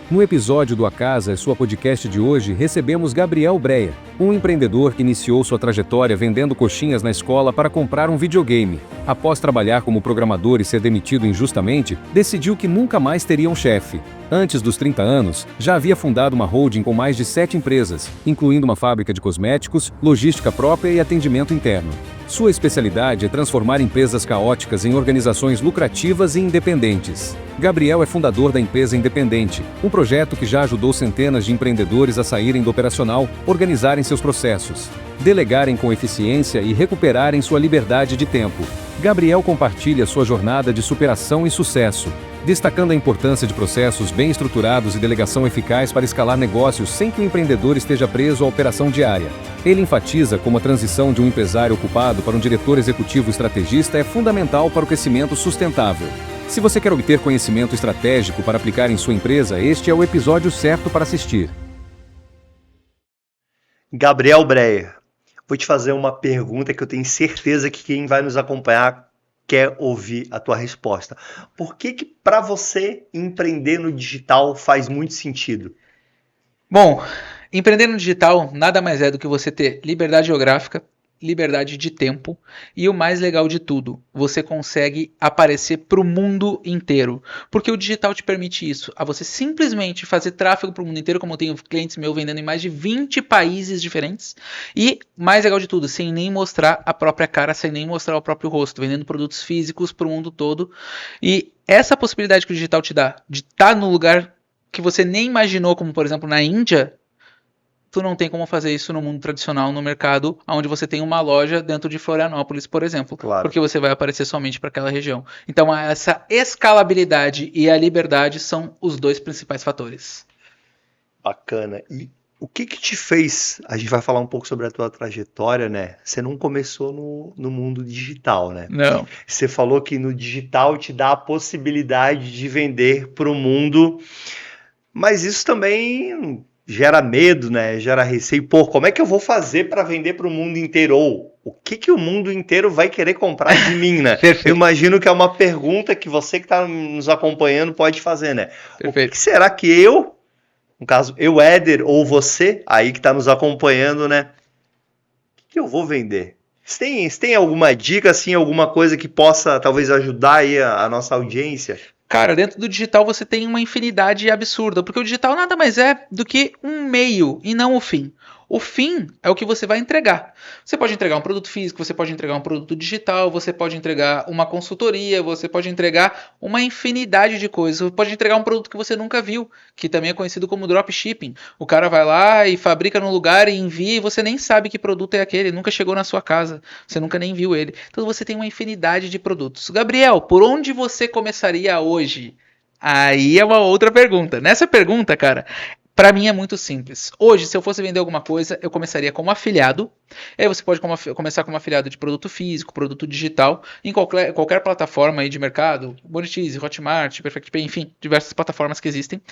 No episódio do A Casa é Sua podcast de hoje, recebemos Gabriel Breia, um empreendedor que iniciou sua trajetória vendendo coxinhas na escola para comprar um videogame. Após trabalhar como programador e ser demitido injustamente, decidiu que nunca mais teria um chefe. Antes dos 30 anos, já havia fundado uma holding com mais de 7 empresas, incluindo uma fábrica de cosméticos, logística própria e atendimento interno. Sua especialidade é transformar empresas caóticas em organizações lucrativas e independentes. Gabriel é fundador da Empresa Independente, um projeto que já ajudou centenas de empreendedores a saírem do operacional, organizarem seus processos, delegarem com eficiência e recuperarem sua liberdade de tempo. Gabriel compartilha sua jornada de superação e sucesso, destacando a importância de processos bem estruturados e delegação eficaz para escalar negócios sem que o empreendedor esteja preso à operação diária. Ele enfatiza como a transição de um empresário ocupado para um diretor executivo estrategista é fundamental para o crescimento sustentável. Se você quer obter conhecimento estratégico para aplicar em sua empresa, este é o episódio certo para assistir. Gabriel Breia, vou te fazer uma pergunta que eu tenho certeza que quem vai nos acompanhar quer ouvir a tua resposta. Por que para você empreender no digital faz muito sentido? Bom, empreender no digital nada mais é do que você ter liberdade geográfica, liberdade de tempo e o mais legal de tudo, você consegue aparecer para o mundo inteiro, porque o digital te permite isso, a você simplesmente fazer tráfego para o mundo inteiro, como eu tenho clientes meus vendendo em mais de 20 países diferentes, e mais legal de tudo, sem nem mostrar a própria cara, sem nem mostrar o próprio rosto, vendendo produtos físicos para o mundo todo. E essa possibilidade que o digital te dá, de estar no lugar que você nem imaginou, como por exemplo na Índia, tu não tem como fazer isso no mundo tradicional, no mercado, onde você tem uma loja dentro de Florianópolis, por exemplo. Claro. Porque você vai aparecer somente para aquela região. Então, essa escalabilidade e a liberdade são os dois principais fatores. Bacana. E o que te fez? A gente vai falar um pouco sobre a tua trajetória, né? Você não começou no mundo digital, né? Não. Você falou que no digital te dá a possibilidade de vender para o mundo, mas isso também gera medo, né? Gera receio. Pô, como é que eu vou fazer para vender para o mundo inteiro? Ou o que o mundo inteiro vai querer comprar de mim, né? Eu imagino que é uma pergunta que você que está nos acompanhando pode fazer, né? Perfeito. O que será que eu, no caso, eu, Éder, ou você, aí que está nos acompanhando, né? O que eu vou vender? Você tem alguma dica, assim, alguma coisa que possa talvez ajudar aí a nossa audiência? Cara, dentro do digital você tem uma infinidade absurda, porque o digital nada mais é do que um meio e não o fim. O fim é o que você vai entregar. Você pode entregar um produto físico, você pode entregar um produto digital, você pode entregar uma consultoria, você pode entregar uma infinidade de coisas. Você pode entregar um produto que você nunca viu, que também é conhecido como dropshipping. O cara vai lá e fabrica num lugar e envia e você nem sabe que produto é aquele, nunca chegou na sua casa, você nunca nem viu ele. Então você tem uma infinidade de produtos. Gabriel, por onde você começaria hoje? Aí é uma outra pergunta. Nessa pergunta, cara, para mim é muito simples. Hoje, se eu fosse vender alguma coisa, eu começaria como afiliado. Aí você pode começar como afiliado de produto físico, produto digital, em qualquer plataforma aí de mercado, Monetize, Hotmart, PerfectPay, enfim, diversas plataformas que existem.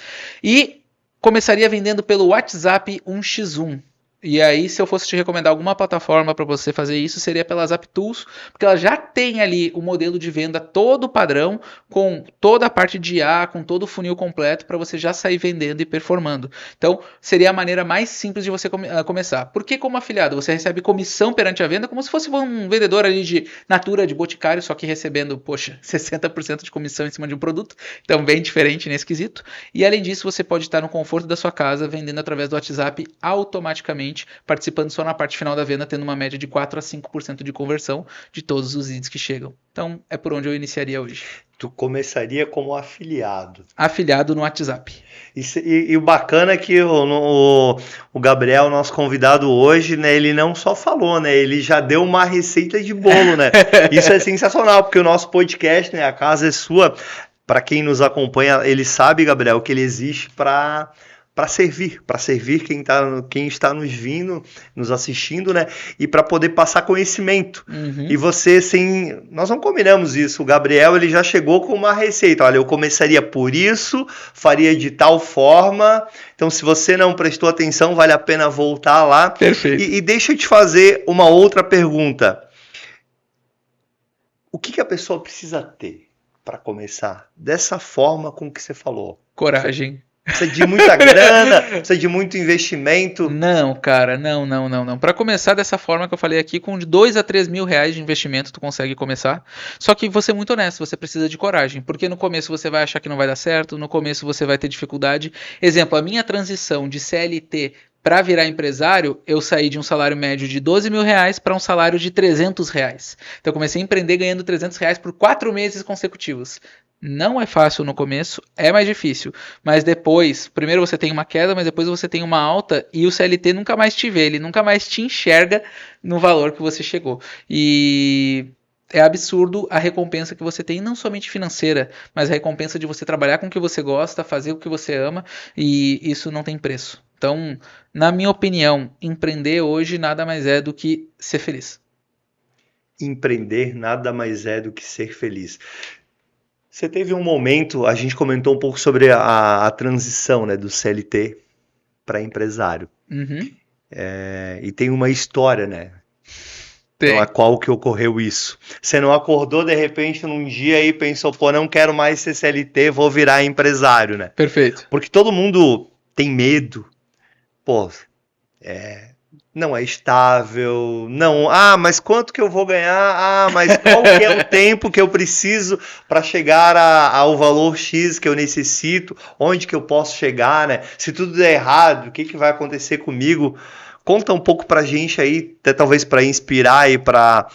E começaria vendendo pelo WhatsApp 1x1. E aí, se eu fosse te recomendar alguma plataforma para você fazer isso, seria pela ZapTools, porque ela já tem ali o modelo de venda todo padrão, com toda a parte de IA, com todo o funil completo, para você já sair vendendo e performando. Então, seria a maneira mais simples de você começar. Porque como afiliado, você recebe comissão perante a venda, como se fosse um vendedor ali de Natura, de Boticário, só que recebendo, 60% de comissão em cima de um produto. Então, bem diferente nesse quesito. E além disso, você pode estar no conforto da sua casa, vendendo através do WhatsApp automaticamente, participando só na parte final da venda, tendo uma média de 4 a 5% de conversão de todos os leads que chegam. Então, é por onde eu iniciaria hoje. Tu começaria como afiliado. Afiliado no WhatsApp. E o bacana é que o Gabriel, nosso convidado hoje, né, ele não só falou, né, ele já deu uma receita de bolo, né? Isso é sensacional, porque o nosso podcast, né, A Casa é Sua, para quem nos acompanha, ele sabe, Gabriel, que ele existe para servir quem está nos vindo, nos assistindo, né? E para poder passar conhecimento. Uhum. E você, nós não combinamos isso. O Gabriel, ele já chegou com uma receita. Olha, eu começaria por isso, faria de tal forma. Então, se você não prestou atenção, vale a pena voltar lá. Perfeito. E deixa eu te fazer uma outra pergunta. O que a pessoa precisa ter para começar dessa forma com que você falou? Coragem. Precisa de muita grana, precisa de muito investimento. Não, cara, não. Para começar dessa forma que eu falei aqui, com de 2 a 3 mil reais de investimento, tu consegue começar. Só que vou ser muito honesto, você precisa de coragem, porque no começo você vai achar que não vai dar certo, no começo você vai ter dificuldade. Exemplo, a minha transição de CLT para virar empresário, eu saí de um salário médio de 12 mil reais para um salário de 300 reais. Então eu comecei a empreender ganhando 300 reais por 4 meses consecutivos. Não é fácil no começo, é mais difícil. Mas depois, primeiro você tem uma queda, mas depois você tem uma alta e o CLT nunca mais te vê, ele nunca mais te enxerga no valor que você chegou. E é absurdo a recompensa que você tem, não somente financeira, mas a recompensa de você trabalhar com o que você gosta, fazer o que você ama, e isso não tem preço. Então, na minha opinião, empreender hoje nada mais é do que ser feliz. Empreender nada mais é do que ser feliz. Você teve um momento, a gente comentou um pouco sobre a transição, né, do CLT para empresário. Uhum. E tem uma história, né? Tem. Pela qual que ocorreu isso. Você não acordou de repente num dia e pensou, pô, não quero mais ser CLT, vou virar empresário, né? Perfeito. Porque todo mundo tem medo. Pô, não é estável, não, mas quanto que eu vou ganhar? Mas qual que é o tempo que eu preciso para chegar ao valor X que eu necessito? Onde que eu posso chegar, né? Se tudo der errado, o que que vai acontecer comigo? Conta um pouco pra gente aí, até talvez para inspirar e para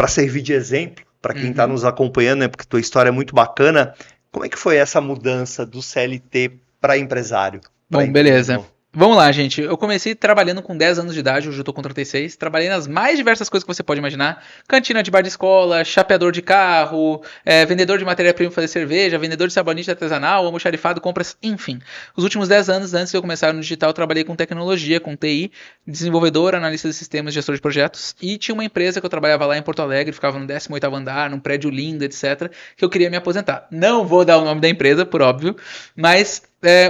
servir de exemplo para quem está nos acompanhando, né? Porque tua história é muito bacana. Como é que foi essa mudança do CLT para empresário? Bom, beleza. Vamos lá, gente. Eu comecei trabalhando com 10 anos de idade, hoje eu tô com 36. Trabalhei nas mais diversas coisas que você pode imaginar. Cantina de bar de escola, chapeador de carro, vendedor de matéria-prima para fazer cerveja, vendedor de sabonete artesanal, almoxarifado, compras, enfim. Os últimos 10 anos, antes de eu começar no digital, eu trabalhei com tecnologia, com TI, desenvolvedor, analista de sistemas, gestor de projetos. E tinha uma empresa que eu trabalhava lá em Porto Alegre, ficava no 18º andar, num prédio lindo, etc., que eu queria me aposentar. Não vou dar o nome da empresa, por óbvio, mas...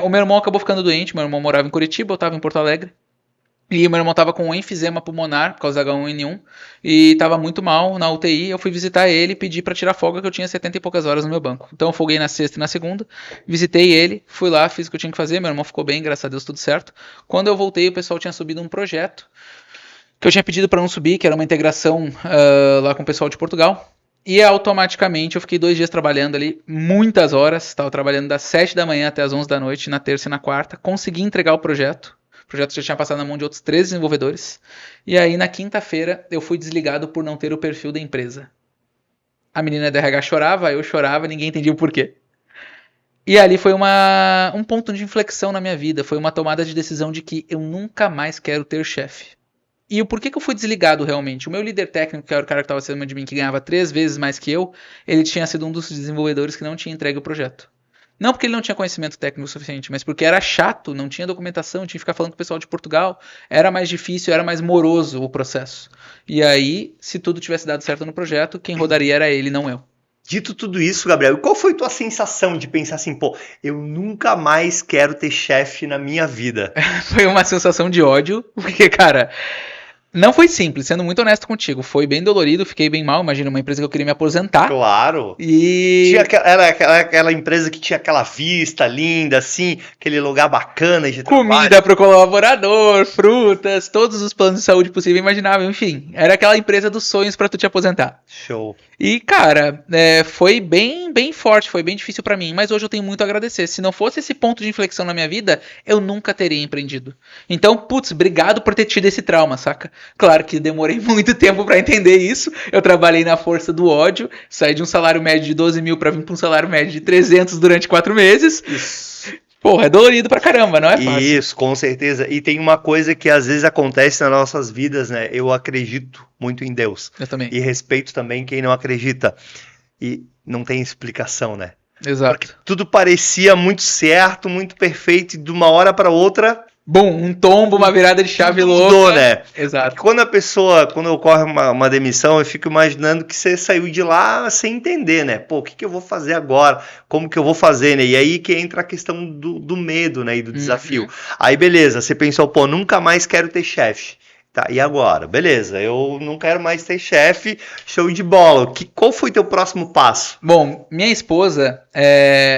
o meu irmão acabou ficando doente, meu irmão morava em Curitiba, eu estava em Porto Alegre, e meu irmão estava com um enfisema pulmonar, por causa da H1N1, e estava muito mal na UTI, eu fui visitar ele e pedi para tirar folga, que eu tinha 70 e poucas horas no meu banco. Então eu folguei na sexta e na segunda, visitei ele, fui lá, fiz o que eu tinha que fazer, meu irmão ficou bem, graças a Deus tudo certo. Quando eu voltei, o pessoal tinha subido um projeto, que eu tinha pedido para não subir, que era uma integração lá com o pessoal de Portugal. E automaticamente eu fiquei 2 dias trabalhando ali, muitas horas, estava trabalhando das 7 da manhã até as 11 da noite, na terça e na quarta, consegui entregar o projeto já tinha passado na mão de outros 3 desenvolvedores, e aí na quinta-feira eu fui desligado por não ter o perfil da empresa. A menina da RH chorava, eu chorava, ninguém entendia o porquê. E ali foi um ponto de inflexão na minha vida, foi uma tomada de decisão de que eu nunca mais quero ter chefe. E o porquê que eu fui desligado realmente? O meu líder técnico, que era o cara que estava acima de mim, que ganhava 3 vezes mais que eu, ele tinha sido um dos desenvolvedores que não tinha entregue o projeto. Não porque ele não tinha conhecimento técnico suficiente, mas porque era chato, não tinha documentação, tinha que ficar falando com o pessoal de Portugal, era mais difícil, era mais moroso o processo. E aí, se tudo tivesse dado certo no projeto, quem rodaria era ele, não eu. Dito tudo isso, Gabriel, qual foi tua sensação de pensar assim, pô, eu nunca mais quero ter chefe na minha vida? Foi uma sensação de ódio, porque, cara... Não foi simples, sendo muito honesto contigo. Foi bem dolorido, fiquei bem mal. Imagina, uma empresa que eu queria me aposentar. Claro. E... Era aquela empresa que tinha aquela vista linda, assim, aquele lugar bacana de trabalho. Comida pro colaborador, frutas, todos os planos de saúde possível e imaginável, enfim. Era aquela empresa dos sonhos pra tu te aposentar. Show. E, cara, foi bem forte, foi bem difícil pra mim, mas hoje eu tenho muito a agradecer. Se não fosse esse ponto de inflexão na minha vida, eu nunca teria empreendido. Então, putz, obrigado por ter tido esse trauma, saca? Claro que demorei muito tempo pra entender isso. Eu trabalhei na força do ódio, saí de um salário médio de 12 mil pra vir pra um salário médio de 300 durante 4 meses. Isso. Porra, é dolorido pra caramba, não é fácil. Isso, com certeza. E tem uma coisa que às vezes acontece nas nossas vidas, né? Eu acredito muito em Deus. Eu também. E respeito também quem não acredita. E não tem explicação, né? Exato. Porque tudo parecia muito certo, muito perfeito, e de uma hora para outra... Bom, um tombo, uma virada de chave mudou, louca. Né? Exato. Quando ocorre uma demissão, eu fico imaginando que você saiu de lá sem entender, né? Pô, o que eu vou fazer agora? Como que eu vou fazer, né? E aí que entra a questão do medo, né? E do desafio. Aí beleza, você pensou, pô, nunca mais quero ter chefe. Tá, e agora? Beleza, eu não quero mais ser chefe, show de bola. Qual foi teu próximo passo? Bom, minha esposa,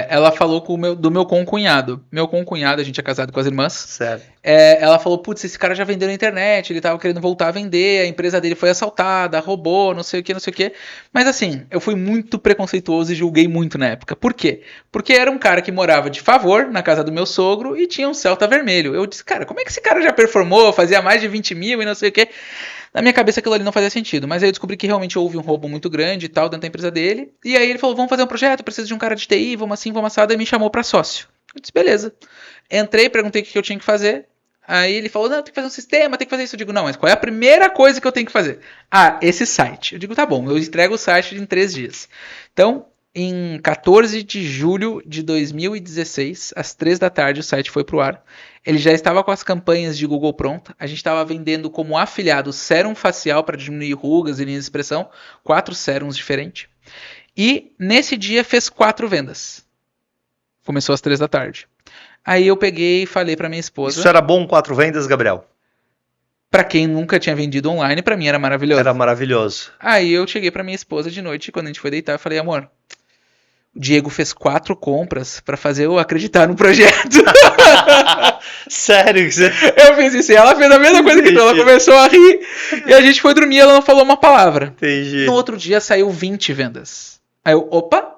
ela falou do meu concunhado. Meu concunhado, a gente é casado com as irmãs. Certo. Ela falou, putz, esse cara já vendeu na internet, ele tava querendo voltar a vender, a empresa dele foi assaltada, roubou, não sei o que, não sei o que. Mas assim, eu fui muito preconceituoso e julguei muito na época. Por quê? Porque era um cara que morava de favor na casa do meu sogro e tinha um Celta vermelho. Eu disse, cara, como é que esse cara já performou, fazia mais de 20 mil e não sei o que. Na minha cabeça aquilo ali não fazia sentido, mas aí eu descobri que realmente houve um roubo muito grande e tal dentro da empresa dele. E aí ele falou, vamos fazer um projeto, preciso de um cara de TI, vamos assim, vamos assado, e me chamou pra sócio. Eu disse, beleza. Entrei, perguntei o que eu tinha que fazer. Aí ele falou, não, tem que fazer um sistema, tem que fazer isso. Eu digo, não, mas qual é a primeira coisa que eu tenho que fazer? Ah, esse site. Eu digo, tá bom, eu entrego o site em 3 dias. Então, em 14 de julho de 2016, às 3 da tarde, o site foi pro ar. Ele já estava com as campanhas de Google pronta. A gente estava vendendo como afiliado sérum facial para diminuir rugas e linhas de expressão. 4 sérums diferentes. E nesse dia fez 4 vendas. Começou às 3 da tarde. Aí eu peguei e falei pra minha esposa. Isso era bom, 4 vendas, Gabriel? Pra quem nunca tinha vendido online, pra mim era maravilhoso. Era maravilhoso. Aí eu cheguei pra minha esposa de noite, quando a gente foi deitar, eu falei, amor, o Diego fez 4 compras pra fazer eu acreditar no projeto. Sério? Eu fiz isso e ela fez a mesma coisa que tu. Ela começou a rir e a gente foi dormir e ela não falou uma palavra. Entendi. No outro dia saiu 20 vendas. Aí eu, opa!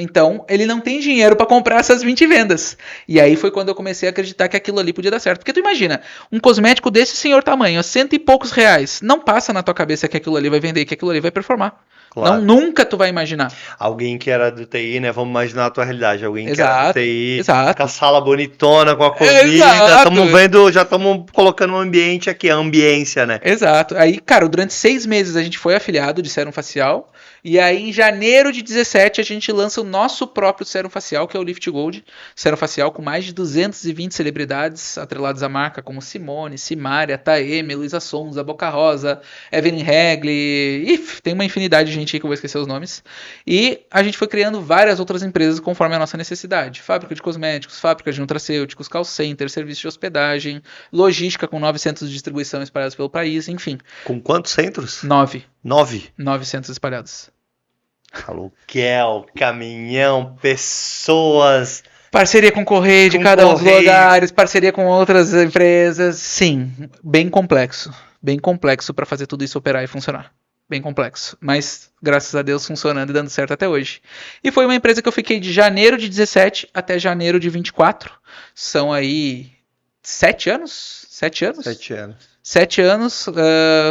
Então, ele não tem dinheiro pra comprar essas 20 vendas. E aí foi quando eu comecei a acreditar que aquilo ali podia dar certo. Porque tu imagina, um cosmético desse senhor tamanho, a R$100 e poucos, não passa na tua cabeça que aquilo ali vai vender, que aquilo ali vai performar. Claro. Não, nunca tu vai imaginar. Alguém que era do TI, né? Vamos imaginar a tua realidade. Alguém que Exato, era do TI, exato. com a sala bonitona, com a comida. Exato. Estamos vendo, já estamos colocando um ambiente aqui, a ambiência, né? Exato. Aí, cara, durante 6 meses a gente foi afiliado de sérum facial. E aí, em janeiro de 17, a gente lança o nosso próprio sérum facial, que é o Lift Gold. Sérum facial com mais de 220 celebridades atreladas à marca, como Simone, Simária, Taeme, Luísa Sonza, Boca Rosa, Evelyn Regli. Tem uma infinidade de gente aí que eu vou esquecer os nomes. E a gente foi criando várias outras empresas conforme a nossa necessidade. Fábrica de cosméticos, fábrica de nutracêuticos, call center, serviço de hospedagem, logística com 9 centros de distribuição espalhados pelo país, enfim. Com quantos centros? 9 9. espalhados. Aluguel, caminhão, pessoas. Parceria com o Correio de cada um dos lugares, parceria com outras empresas. Sim, bem complexo. Bem complexo para fazer tudo isso operar e funcionar. Bem complexo. Mas, graças a Deus, funcionando e dando certo até hoje. E foi uma empresa que eu fiquei de janeiro de 17 até janeiro de 24. São aí 7 anos? 7 anos? 7 anos. 7 anos,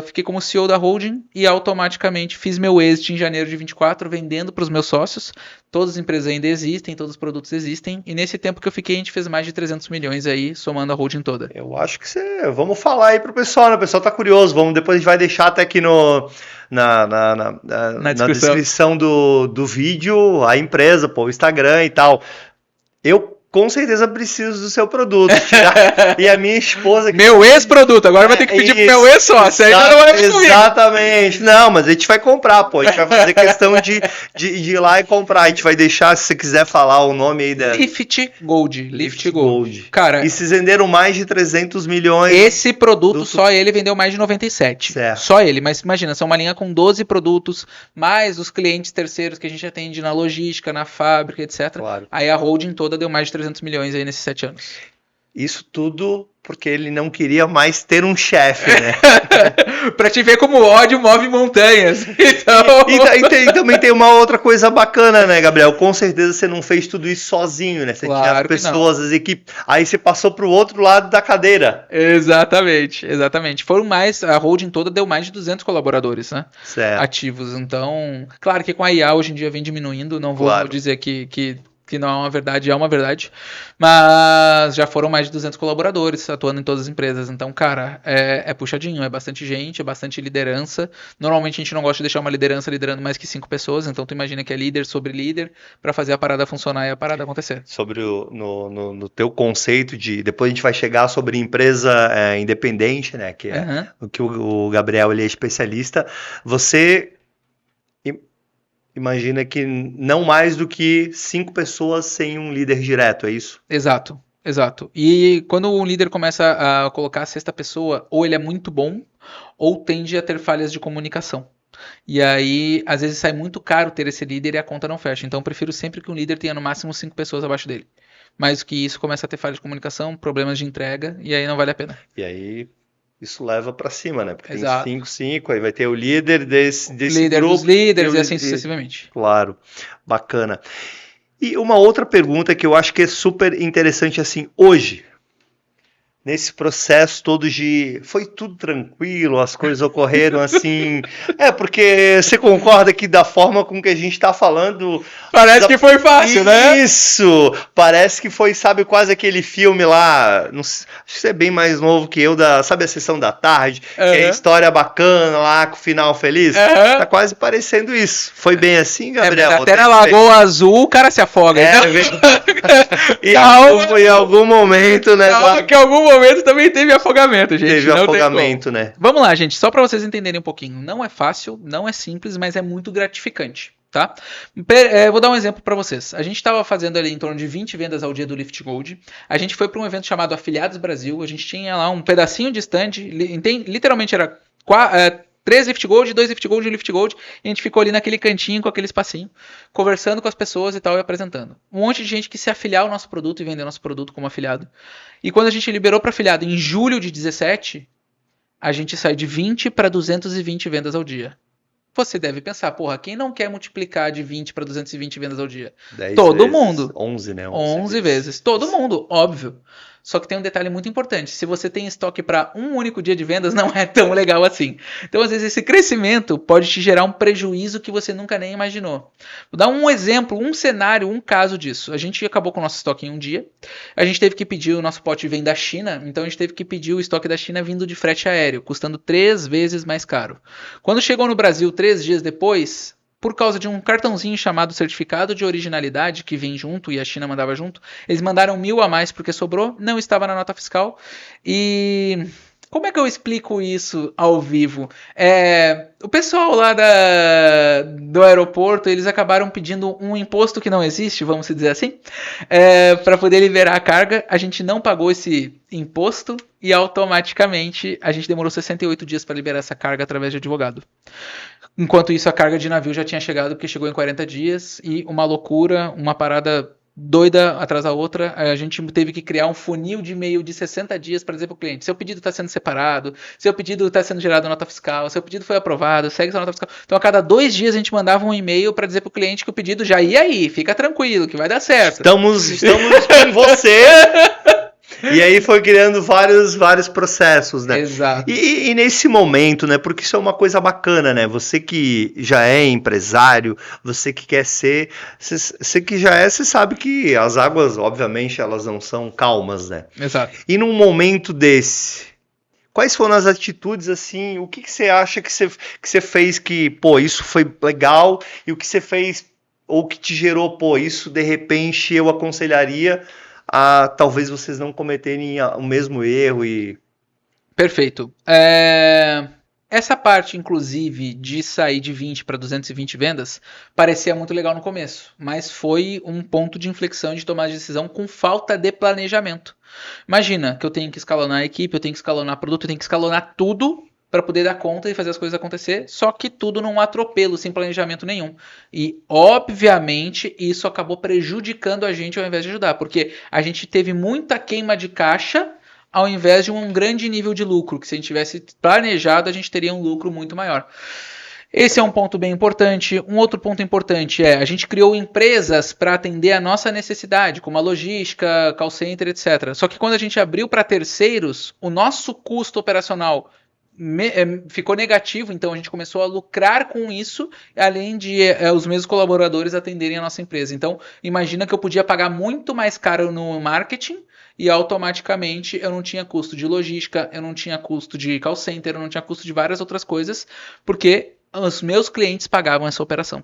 fiquei como CEO da holding e automaticamente fiz meu exit em janeiro de 24, vendendo para os meus sócios. Todas as empresas ainda existem, todos os produtos existem. E nesse tempo que eu fiquei, a gente fez mais de 300 milhões aí, somando a holding toda. Eu acho que vamos falar aí pro pessoal, né? O pessoal tá curioso. Depois a gente vai deixar até aqui na descrição do vídeo a empresa, o Instagram e tal. Eu com certeza preciso do seu produto. E a minha esposa... Meu ex-produto, agora vai ter que pedir pro meu ex-sócio. Aí já não vai comigo. Exatamente. Não, mas a gente vai comprar, pô. A gente vai fazer questão de ir lá e comprar. A gente vai deixar, se você quiser falar o nome aí da... Lift Gold. Cara... E se venderam mais de 300 milhões... Esse produto, só ele vendeu mais de 97. Certo. Só ele. Mas imagina, são uma linha com 12 produtos, mais os clientes terceiros que a gente atende na logística, na fábrica, etc. Claro. Aí a holding toda deu mais de 300 milhões aí nesses 7 anos. Isso tudo porque ele não queria mais ter um chefe, né? Pra te ver como o ódio move montanhas. Então... E também tem uma outra coisa bacana, né, Gabriel? Com certeza você não fez tudo isso sozinho, né? Você tinha pessoas, as equipes. Aí você passou pro outro lado da cadeira. Exatamente. Foram mais, a holding toda deu mais de 200 colaboradores, né? Certo. Ativos. Então, claro que com a IA hoje em dia vem diminuindo, não vou dizer que não é uma verdade, é uma verdade, mas já foram mais de 200 colaboradores atuando em todas as empresas, então, cara, é puxadinho, é bastante gente, é bastante liderança. Normalmente a gente não gosta de deixar uma liderança liderando mais que 5 pessoas, então tu imagina que é líder sobre líder para fazer a parada funcionar e a parada acontecer. Sobre no teu conceito de, depois a gente vai chegar sobre empresa independente, né, que é o que o Gabriel ele é especialista, você... Imagina que não mais do que 5 pessoas sem um líder direto, é isso? Exato. Exato. E quando um líder começa a colocar a sexta pessoa, ou ele é muito bom, ou tende a ter falhas de comunicação. E aí, às vezes sai muito caro ter esse líder e a conta não fecha. Então, eu prefiro sempre que um líder tenha no máximo 5 pessoas abaixo dele. Mais do que isso, começa a ter falha de comunicação, problemas de entrega, e aí não vale a pena. E aí isso leva pra cima, né? Porque Exato. tem 5, aí vai ter o líder desse Líder grupo. dos líderes tem e o assim líder- sucessivamente. Claro, bacana. E uma outra pergunta que eu acho que é super interessante, assim, hoje, nesse processo todo foi tudo tranquilo, as coisas ocorreram assim. Porque você concorda que da forma com que a gente tá falando. Parece que foi fácil, né? Isso! Parece que foi, sabe, quase aquele filme lá. Não sei, acho que você é bem mais novo que eu, sabe a Sessão da Tarde? Que é a história bacana lá, com o final feliz. Tá quase parecendo isso. Foi bem assim, Gabriel? Até na Lagoa Azul o cara se afoga. E em algum momento, né? Que em algum momento também teve afogamento, gente. Teve afogamento, né? Vamos lá, gente. Só para vocês entenderem um pouquinho. Não é fácil, não é simples, mas é muito gratificante. Tá? Vou dar um exemplo para vocês. A gente estava fazendo ali em torno de 20 vendas ao dia do Lift Gold. A gente foi para um evento chamado Afiliados Brasil. A gente tinha lá um pedacinho de stand. Literalmente era 3 Lift Gold, 2 Lift Gold e 1 Lift Gold. E a gente ficou ali naquele cantinho com aquele espacinho, conversando com as pessoas e tal e apresentando. Um monte de gente que se afiliar ao nosso produto e vender nosso produto como afiliado. E quando a gente liberou para afiliado em julho de 17, a gente saiu de 20 para 220 vendas ao dia. Você deve pensar, porra, quem não quer multiplicar de 20 para 220 vendas ao dia? 10 Todo vezes, mundo. 11, né? 11 vezes. Todo mundo, óbvio. Só que tem um detalhe muito importante. Se você tem estoque para um único dia de vendas, não é tão legal assim. Então, às vezes, esse crescimento pode te gerar um prejuízo que você nunca nem imaginou. Vou dar um exemplo, um cenário, um caso disso. A gente acabou com o nosso estoque em um dia. A gente teve que pedir, o nosso pote vem da China, então a gente teve que pedir o estoque da China vindo de frete aéreo, custando 3 vezes mais caro. Quando chegou no Brasil 3 dias depois, por causa de um cartãozinho chamado certificado de originalidade que vem junto e a China mandava junto, eles mandaram 1.000 a mais porque sobrou, não estava na nota fiscal. E como é que eu explico isso ao vivo? O pessoal lá do aeroporto, eles acabaram pedindo um imposto que não existe, vamos dizer assim, para poder liberar a carga. A gente não pagou esse imposto e automaticamente a gente demorou 68 dias para liberar essa carga através de advogado. Enquanto isso, a carga de navio já tinha chegado, porque chegou em 40 dias, e uma loucura, uma parada doida atrás da outra. A gente teve que criar um funil de e-mail de 60 dias para dizer para o cliente: seu pedido está sendo separado, seu pedido está sendo gerado nota fiscal, seu pedido foi aprovado, segue sua nota fiscal. Então, a cada 2 dias, a gente mandava um e-mail para dizer para o cliente que o pedido já ia aí, fica tranquilo, que vai dar certo. Estamos com você. E aí foi criando vários processos, né? Exato. E nesse momento, né? Porque isso é uma coisa bacana, né? Você que já é empresário, você que quer ser, você que já é, você sabe que as águas, obviamente, elas não são calmas, né? Exato. E num momento desse, quais foram as atitudes, assim, o que você acha que você fez que, pô, isso foi legal, e o que você fez, ou que te gerou, pô, isso de repente eu aconselharia a talvez vocês não cometerem o mesmo erro e... Perfeito. Essa parte, inclusive, de sair de 20 para 220 vendas, parecia muito legal no começo, mas foi um ponto de inflexão de tomar decisão com falta de planejamento. Imagina que eu tenho que escalonar a equipe, eu tenho que escalonar produto, eu tenho que escalonar tudo para poder dar conta e fazer as coisas acontecer, só que tudo num atropelo, sem planejamento nenhum. E, obviamente, isso acabou prejudicando a gente ao invés de ajudar, porque a gente teve muita queima de caixa ao invés de um grande nível de lucro, que se a gente tivesse planejado, a gente teria um lucro muito maior. Esse é um ponto bem importante. Um outro ponto importante a gente criou empresas para atender a nossa necessidade, como a logística, call center, etc. Só que quando a gente abriu para terceiros, o nosso custo operacional ficou negativo, então a gente começou a lucrar com isso, além de os mesmos colaboradores atenderem a nossa empresa. Então, imagina que eu podia pagar muito mais caro no marketing e automaticamente eu não tinha custo de logística, eu não tinha custo de call center, eu não tinha custo de várias outras coisas, porque os meus clientes pagavam essa operação.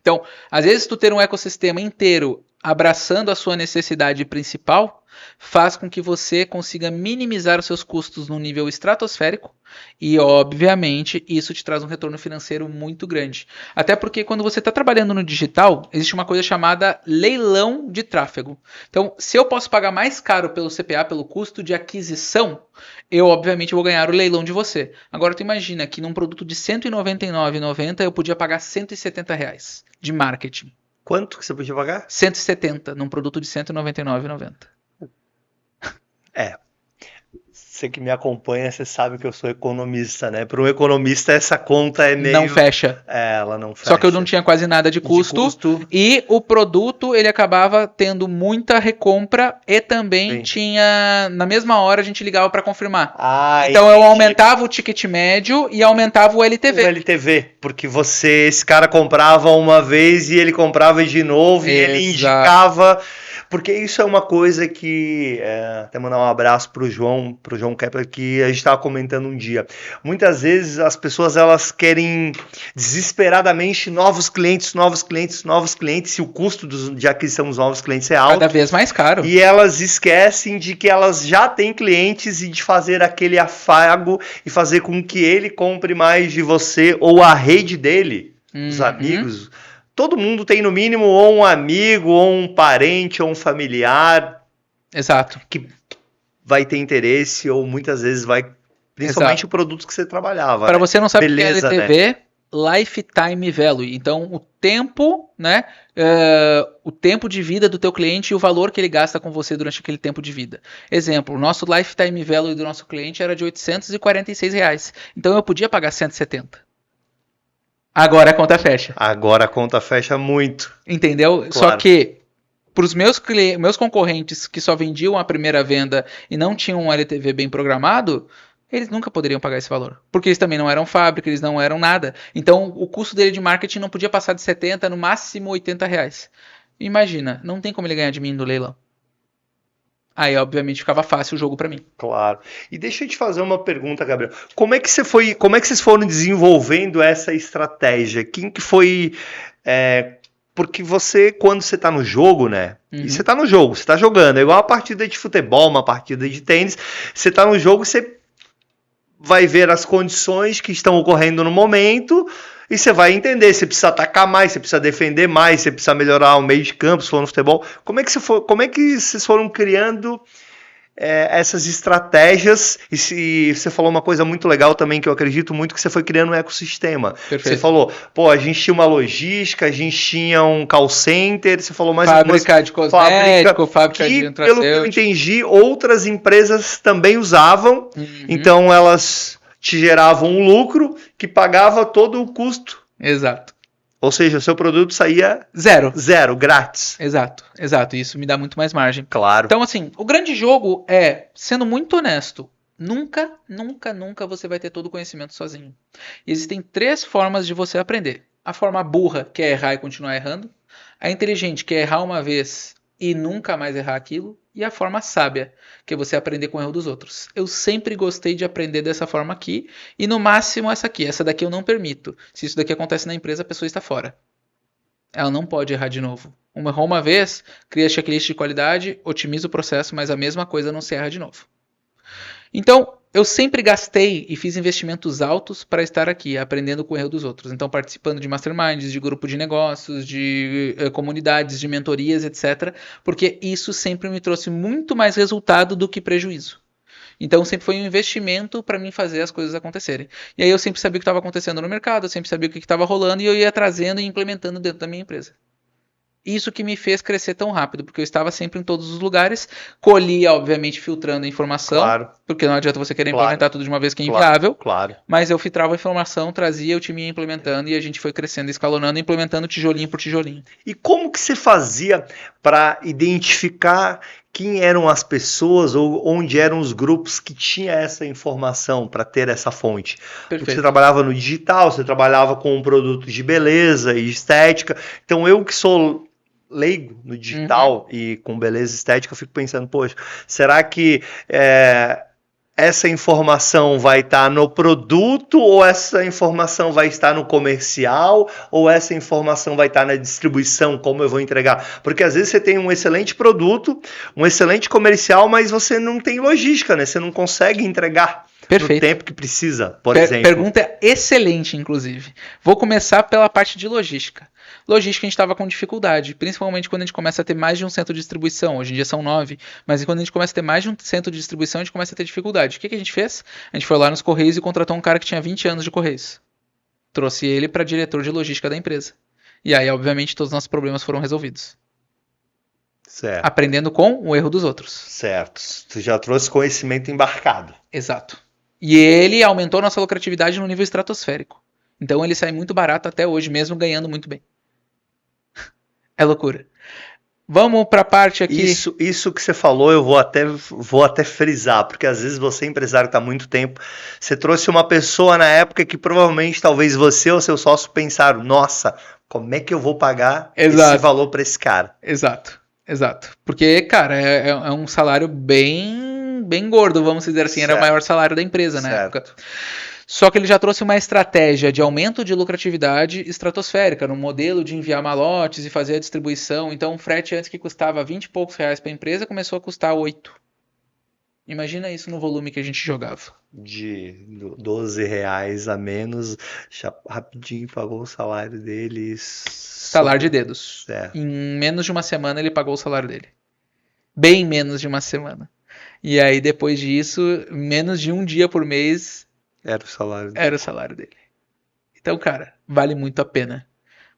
Então, às vezes tu ter um ecossistema inteiro abraçando a sua necessidade principal faz com que você consiga minimizar os seus custos num nível estratosférico e, obviamente, isso te traz um retorno financeiro muito grande. Até porque quando você está trabalhando no digital, existe uma coisa chamada leilão de tráfego. Então, se eu posso pagar mais caro pelo CPA, pelo custo de aquisição, eu, obviamente, vou ganhar o leilão de você. Agora, tu imagina que num produto de R$ 199,90 eu podia pagar R$ 170 reais de marketing. Quanto que você podia pagar? 170 num produto de R$ 199,90. Você que me acompanha, você sabe que eu sou economista, né? Para um economista, essa conta é meio... Não fecha. Ela não fecha. Só que eu não tinha quase nada de custo. E o produto, ele acabava tendo muita recompra e também tinha... Na mesma hora, a gente ligava para confirmar. Então, eu aumentava o ticket médio e aumentava o LTV. O LTV, porque esse cara comprava uma vez e ele comprava de novo e ele indicava... Porque isso é uma coisa que, até mandar um abraço pro João Kepler, que a gente estava comentando um dia. Muitas vezes as pessoas elas querem desesperadamente novos clientes, e o custo de aquisição dos novos clientes é alto. Cada vez mais caro. E elas esquecem de que elas já têm clientes e de fazer aquele afago e fazer com que ele compre mais de você ou a rede dele, os amigos. Todo mundo tem, no mínimo, ou um amigo, ou um parente, ou um familiar. Exato. Que vai ter interesse, ou muitas vezes vai... Principalmente o produto que você trabalhava. Para você não sabe o que é LTV, né? Lifetime Value. Então, o tempo, né? O tempo de vida do teu cliente e o valor que ele gasta com você durante aquele tempo de vida. Exemplo, o nosso Lifetime Value do nosso cliente era de R$ 846 reais. Então, eu podia pagar 170. Agora a conta fecha. Agora a conta fecha muito. Entendeu? Claro. Só que para os meus concorrentes que só vendiam a primeira venda e não tinham um LTV bem programado, eles nunca poderiam pagar esse valor. Porque eles também não eram fábrica, eles não eram nada. Então o custo dele de marketing não podia passar de 70, no máximo 80 reais. Imagina, não tem como ele ganhar de mim no leilão. Aí, obviamente, ficava fácil o jogo para mim. Claro. E deixa eu te fazer uma pergunta, Gabriel. Como é que vocês foram desenvolvendo essa estratégia? Quem que foi... Porque quando você tá no jogo, né? E você tá no jogo, você tá jogando. É igual uma partida de futebol, uma partida de tênis. Você tá no jogo, você vai ver as condições que estão ocorrendo no momento... E você vai entender, você precisa atacar mais, você precisa defender mais, você precisa melhorar o meio de campo, se for no futebol. Como é que vocês foram criando essas estratégias? E você falou uma coisa muito legal também, que eu acredito muito, que você foi criando um ecossistema. Perfeito. Você falou, a gente tinha uma logística, a gente tinha um call center, você falou mais fábrica de cosmético, fábrica de nutracêutico. Pelo que eu entendi, outras empresas também usavam, então elas... te geravam um lucro que pagava todo o custo. Exato. Ou seja, o seu produto saía... Zero, grátis. Exato. Isso me dá muito mais margem. Claro. Então, assim, o grande jogo é, sendo muito honesto, nunca você vai ter todo o conhecimento sozinho. E existem 3 formas de você aprender. A forma burra, que é errar e continuar errando. A inteligente, que é errar uma vez e nunca mais errar aquilo. E a forma sábia, que é você aprender com o erro dos outros. Eu sempre gostei de aprender dessa forma aqui, e no máximo essa aqui. Essa daqui eu não permito. Se isso daqui acontece na empresa, a pessoa está fora. Ela não pode errar de novo. Errou uma vez, cria checklist de qualidade, otimiza o processo, mas a mesma coisa não se erra de novo. Então, eu sempre gastei e fiz investimentos altos para estar aqui, aprendendo com o erro dos outros. Então, participando de masterminds, de grupo de negócios, de comunidades, de mentorias, etc. Porque isso sempre me trouxe muito mais resultado do que prejuízo. Então, sempre foi um investimento para mim fazer as coisas acontecerem. E aí eu sempre sabia o que estava acontecendo no mercado, eu sempre sabia o que estava rolando e eu ia trazendo e implementando dentro da minha empresa. Isso que me fez crescer tão rápido, porque eu estava sempre em todos os lugares, colhia, obviamente, filtrando a informação, claro. Porque não adianta você querer implementar tudo de uma vez que é inviável, claro. Mas eu filtrava a informação, trazia, o time ia implementando e a gente foi crescendo, escalonando, implementando tijolinho por tijolinho. E como que você fazia para identificar quem eram as pessoas ou onde eram os grupos que tinha essa informação para ter essa fonte? Perfeito. Porque você trabalhava no digital, você trabalhava com produtos de beleza e estética, então eu que sou leigo no digital e com beleza estética, eu fico pensando, poxa, será que essa informação vai estar no produto, ou essa informação vai estar no comercial, ou essa informação vai estar na distribuição, como eu vou entregar? Porque às vezes você tem um excelente produto, um excelente comercial, mas você não tem logística, né? Você não consegue entregar no tempo que precisa, por exemplo. Pergunta excelente, inclusive. Vou começar pela parte de logística. Logística a gente estava com dificuldade, principalmente quando a gente começa a ter mais de um centro de distribuição. Hoje em dia são 9, mas quando a gente começa a ter mais de um centro de distribuição, a gente começa a ter dificuldade. O que a gente fez? A gente foi lá nos Correios e contratou um cara que tinha 20 anos de Correios. Trouxe ele para diretor de logística da empresa. E aí, obviamente, todos os nossos problemas foram resolvidos. Certo. Aprendendo com o erro dos outros. Certo. Tu já trouxe conhecimento embarcado. Exato. E ele aumentou nossa lucratividade no nível estratosférico. Então ele sai muito barato até hoje, mesmo ganhando muito bem. É loucura. Vamos para a parte aqui. Isso que você falou, eu vou até frisar, porque às vezes você, empresário, está há muito tempo, você trouxe uma pessoa na época que provavelmente talvez você ou seu sócio pensaram, nossa, como é que eu vou pagar esse valor para esse cara? Exato. Porque, cara, é um salário bem gordo, vamos dizer assim. Certo. Era o maior salário da empresa na época. Só que ele já trouxe uma estratégia de aumento de lucratividade estratosférica, no modelo de enviar malotes e fazer a distribuição. Então, o frete antes que custava 20 e poucos reais para a empresa, começou a custar 8. Imagina isso no volume que a gente jogava. De 12 reais a menos, já rapidinho pagou o salário deles. Salário de dedos. Certo. Em menos de uma semana ele pagou o salário dele. Bem menos de uma semana. E aí, depois disso, menos de um dia por mês... Era o salário dele. Então, cara, vale muito a pena.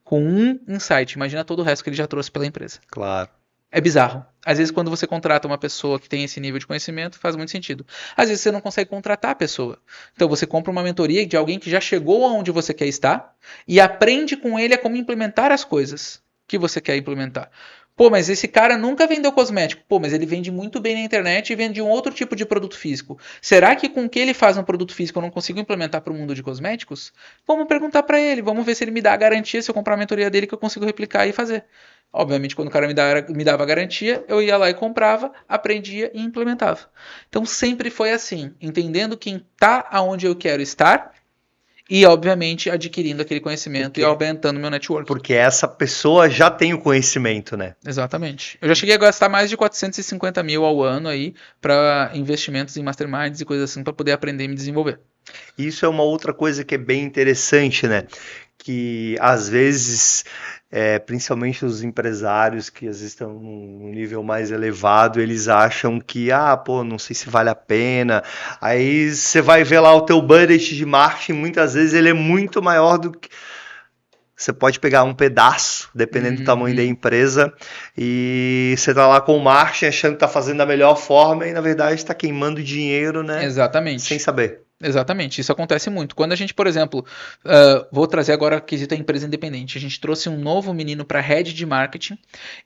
Com um insight, imagina todo o resto que ele já trouxe pela empresa. Claro. É bizarro. Às vezes, quando você contrata uma pessoa que tem esse nível de conhecimento, faz muito sentido. Às vezes, você não consegue contratar a pessoa. Então, você compra uma mentoria de alguém que já chegou aonde você quer estar e aprende com ele a como implementar as coisas que você quer implementar. Pô, mas esse cara nunca vendeu cosmético. Pô, mas ele vende muito bem na internet e vende um outro tipo de produto físico. Será que com o que ele faz no produto físico eu não consigo implementar para o mundo de cosméticos? Vamos perguntar para ele, vamos ver se ele me dá a garantia, se eu comprar a mentoria dele, que eu consigo replicar e fazer. Obviamente, quando o cara me dava a garantia, eu ia lá e comprava, aprendia e implementava. Então, sempre foi assim, entendendo quem está aonde eu quero estar e, obviamente, adquirindo aquele conhecimento e aumentando meu network. Porque essa pessoa já tem o conhecimento, né? Exatamente. Eu já cheguei a gastar mais de 450 mil ao ano aí para investimentos em masterminds e coisas assim para poder aprender e me desenvolver. Isso é uma outra coisa que é bem interessante, né? Que às vezes, principalmente os empresários que às vezes estão num nível mais elevado, eles acham que, não sei se vale a pena. Aí você vai ver lá o teu budget de marketing, muitas vezes ele é muito maior do que... Você pode pegar um pedaço, dependendo do tamanho da empresa, e você tá lá com o marketing achando que tá fazendo da melhor forma e na verdade está queimando dinheiro, né? Exatamente. Sem saber. Exatamente, isso acontece muito. Quando a gente, por exemplo, vou trazer agora a quesito empresa independente, a gente trouxe um novo menino para head de marketing,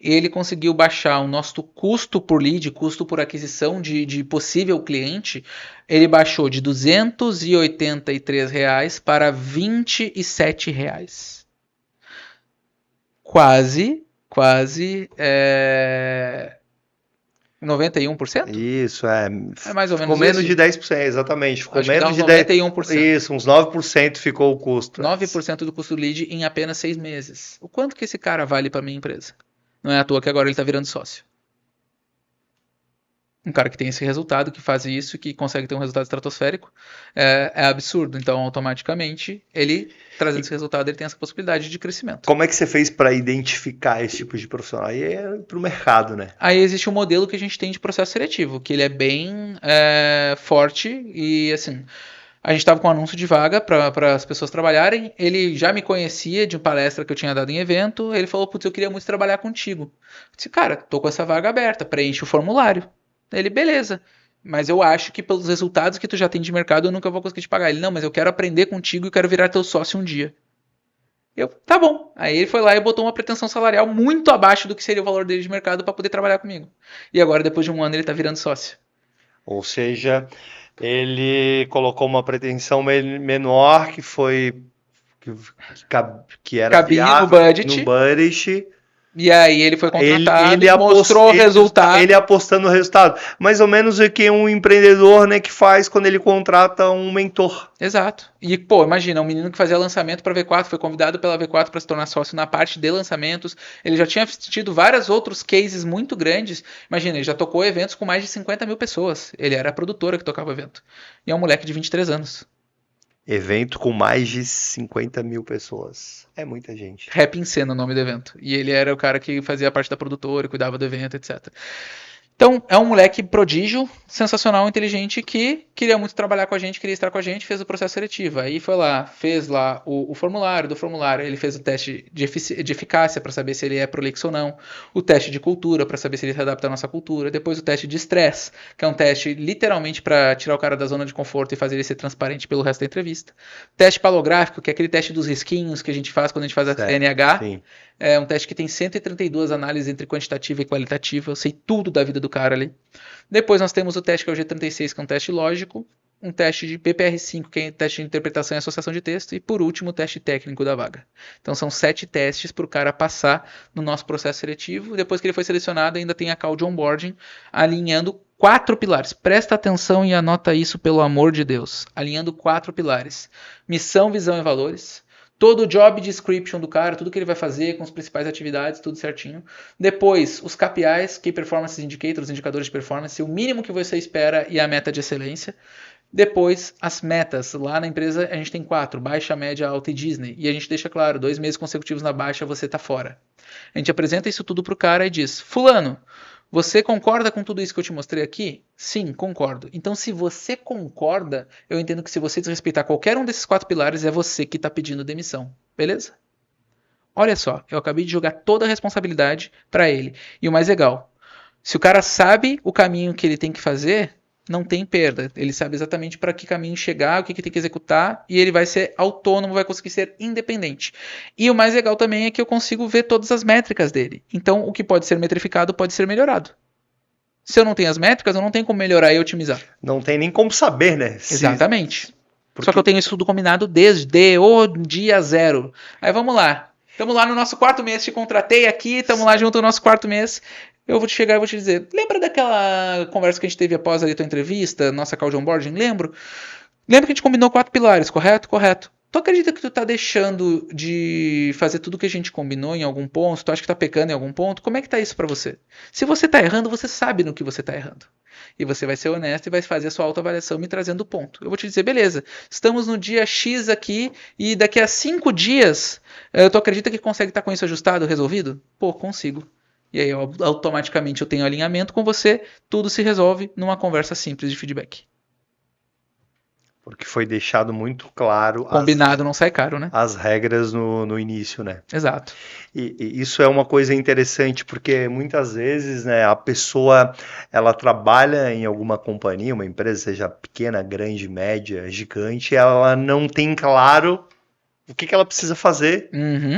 e ele conseguiu baixar o nosso custo por lead, custo por aquisição de possível cliente, ele baixou de R$ 283 para R$ 27. Quase 91%? Isso, É mais ou menos ficou menos isso. de 10%, exatamente. Ficou Acho menos que de 91%. Isso, uns 9% ficou o custo. 9% do custo lead em apenas 6 meses. O quanto que esse cara vale para minha empresa? Não é à toa que agora ele está virando sócio. Um cara que tem esse resultado, que faz isso, que consegue ter um resultado estratosférico, é absurdo. Então, automaticamente, ele, trazendo esse resultado, ele tem essa possibilidade de crescimento. Como é que você fez para identificar esse tipo de profissional? Aí é para o mercado, né? Aí existe um modelo que a gente tem de processo seletivo, que ele é bem forte e, assim... A gente estava com um anúncio de vaga para as pessoas trabalharem. Ele já me conhecia de uma palestra que eu tinha dado em evento. Ele falou, putz, eu queria muito trabalhar contigo. Eu disse, cara, tô com essa vaga aberta, preenche o formulário. Ele, beleza, mas eu acho que pelos resultados que tu já tem de mercado eu nunca vou conseguir te pagar. Ele, não, mas eu quero aprender contigo e quero virar teu sócio um dia. Eu, tá bom. Aí ele foi lá e botou uma pretensão salarial muito abaixo do que seria o valor dele de mercado para poder trabalhar comigo. E agora, depois de um ano, ele tá virando sócio. Ou seja, ele colocou uma pretensão menor que foi... que era cabia viável, no budget. no budget. E aí ele foi contratado, ele mostrou o resultado. Ele apostando no resultado. Mais ou menos o que um empreendedor, né, que faz quando ele contrata um mentor. Exato. E, pô, imagina, um menino que fazia lançamento para V4, foi convidado pela V4 para se tornar sócio na parte de lançamentos. Ele já tinha tido vários outros cases muito grandes. Imagina, ele já tocou eventos com mais de 50 mil pessoas. Ele era a produtora que tocava o evento. E é um moleque de 23 anos. Evento com mais de 50 mil pessoas. É muita gente. Rap em Cena, o nome do evento. E ele era o cara que fazia parte da produtora, cuidava do evento, etc. Então, é um moleque prodígio, sensacional, inteligente, que queria muito trabalhar com a gente, queria estar com a gente, fez o processo seletivo. Aí foi lá, fez lá o formulário, do formulário ele fez o teste de eficácia para saber se ele é prolixo ou não, o teste de cultura para saber se ele se adapta à nossa cultura, depois o teste de estresse, que é um teste literalmente para tirar o cara da zona de conforto e fazer ele ser transparente pelo resto da entrevista. Teste palográfico, que é aquele teste dos risquinhos que a gente faz quando a gente faz a NH. Sim. É um teste que tem 132 análises entre quantitativa e qualitativa. Eu sei tudo da vida do cara ali. Depois nós temos o teste que é o G36, que é um teste lógico. Um teste de PPR5, que é teste de interpretação e associação de texto. E por último, o teste técnico da vaga. Então são 7 testes para o cara passar no nosso processo seletivo. Depois que ele foi selecionado, ainda tem a call de onboarding, alinhando 4 pilares. Presta atenção e anota isso, pelo amor de Deus. Alinhando 4 pilares. Missão, visão e valores. Todo o job description do cara, tudo que ele vai fazer com as principais atividades, tudo certinho. Depois, os KPIs, Key Performance Indicators, indicadores de performance, o mínimo que você espera e a meta de excelência. Depois, as metas. Lá na empresa a gente tem 4, baixa, média, alta e Disney. E a gente deixa claro, 2 meses consecutivos na baixa, você tá fora. A gente apresenta isso tudo pro cara e diz, fulano, você concorda com tudo isso que eu te mostrei aqui? Sim, concordo. Então, se você concorda, eu entendo que se você desrespeitar qualquer um desses 4 pilares, é você que está pedindo demissão. Beleza? Olha só, eu acabei de jogar toda a responsabilidade para ele. E o mais legal, se o cara sabe o caminho que ele tem que fazer, não tem perda. Ele sabe exatamente para que caminho chegar, o que tem que executar, e ele vai ser autônomo, vai conseguir ser independente. E o mais legal também é que eu consigo ver todas as métricas dele. Então, o que pode ser metrificado pode ser melhorado. Se eu não tenho as métricas, eu não tenho como melhorar e otimizar. Não tem nem como saber, né? Exatamente. Só que eu tenho isso tudo combinado desde o dia 0. Aí vamos lá. Estamos lá no nosso 4º mês, te contratei aqui, estamos lá junto no nosso 4º mês. Eu vou te chegar e vou te dizer, lembra daquela conversa que a gente teve após ali a tua entrevista, nossa call de onboarding? Lembra que a gente combinou 4 pilares, correto? Correto. Tu acredita que tu tá deixando de fazer tudo que a gente combinou em algum ponto? Tu acha que tá pecando em algum ponto? Como é que tá isso pra você? Se você tá errando, você sabe no que você tá errando. E você vai ser honesto e vai fazer a sua autoavaliação me trazendo o ponto. Eu vou te dizer, beleza, estamos no dia X aqui e daqui a 5 dias, tu acredita que consegue estar com isso ajustado, resolvido? Pô, consigo. E aí automaticamente eu tenho alinhamento com você, tudo se resolve numa conversa simples de feedback. Porque foi deixado muito claro. Combinado não sai caro, né? As regras no início, né? Exato. E isso é uma coisa interessante, porque muitas vezes, né, a pessoa, ela trabalha em alguma companhia, uma empresa, seja pequena, grande, média, gigante, ela não tem claro o que ela precisa fazer,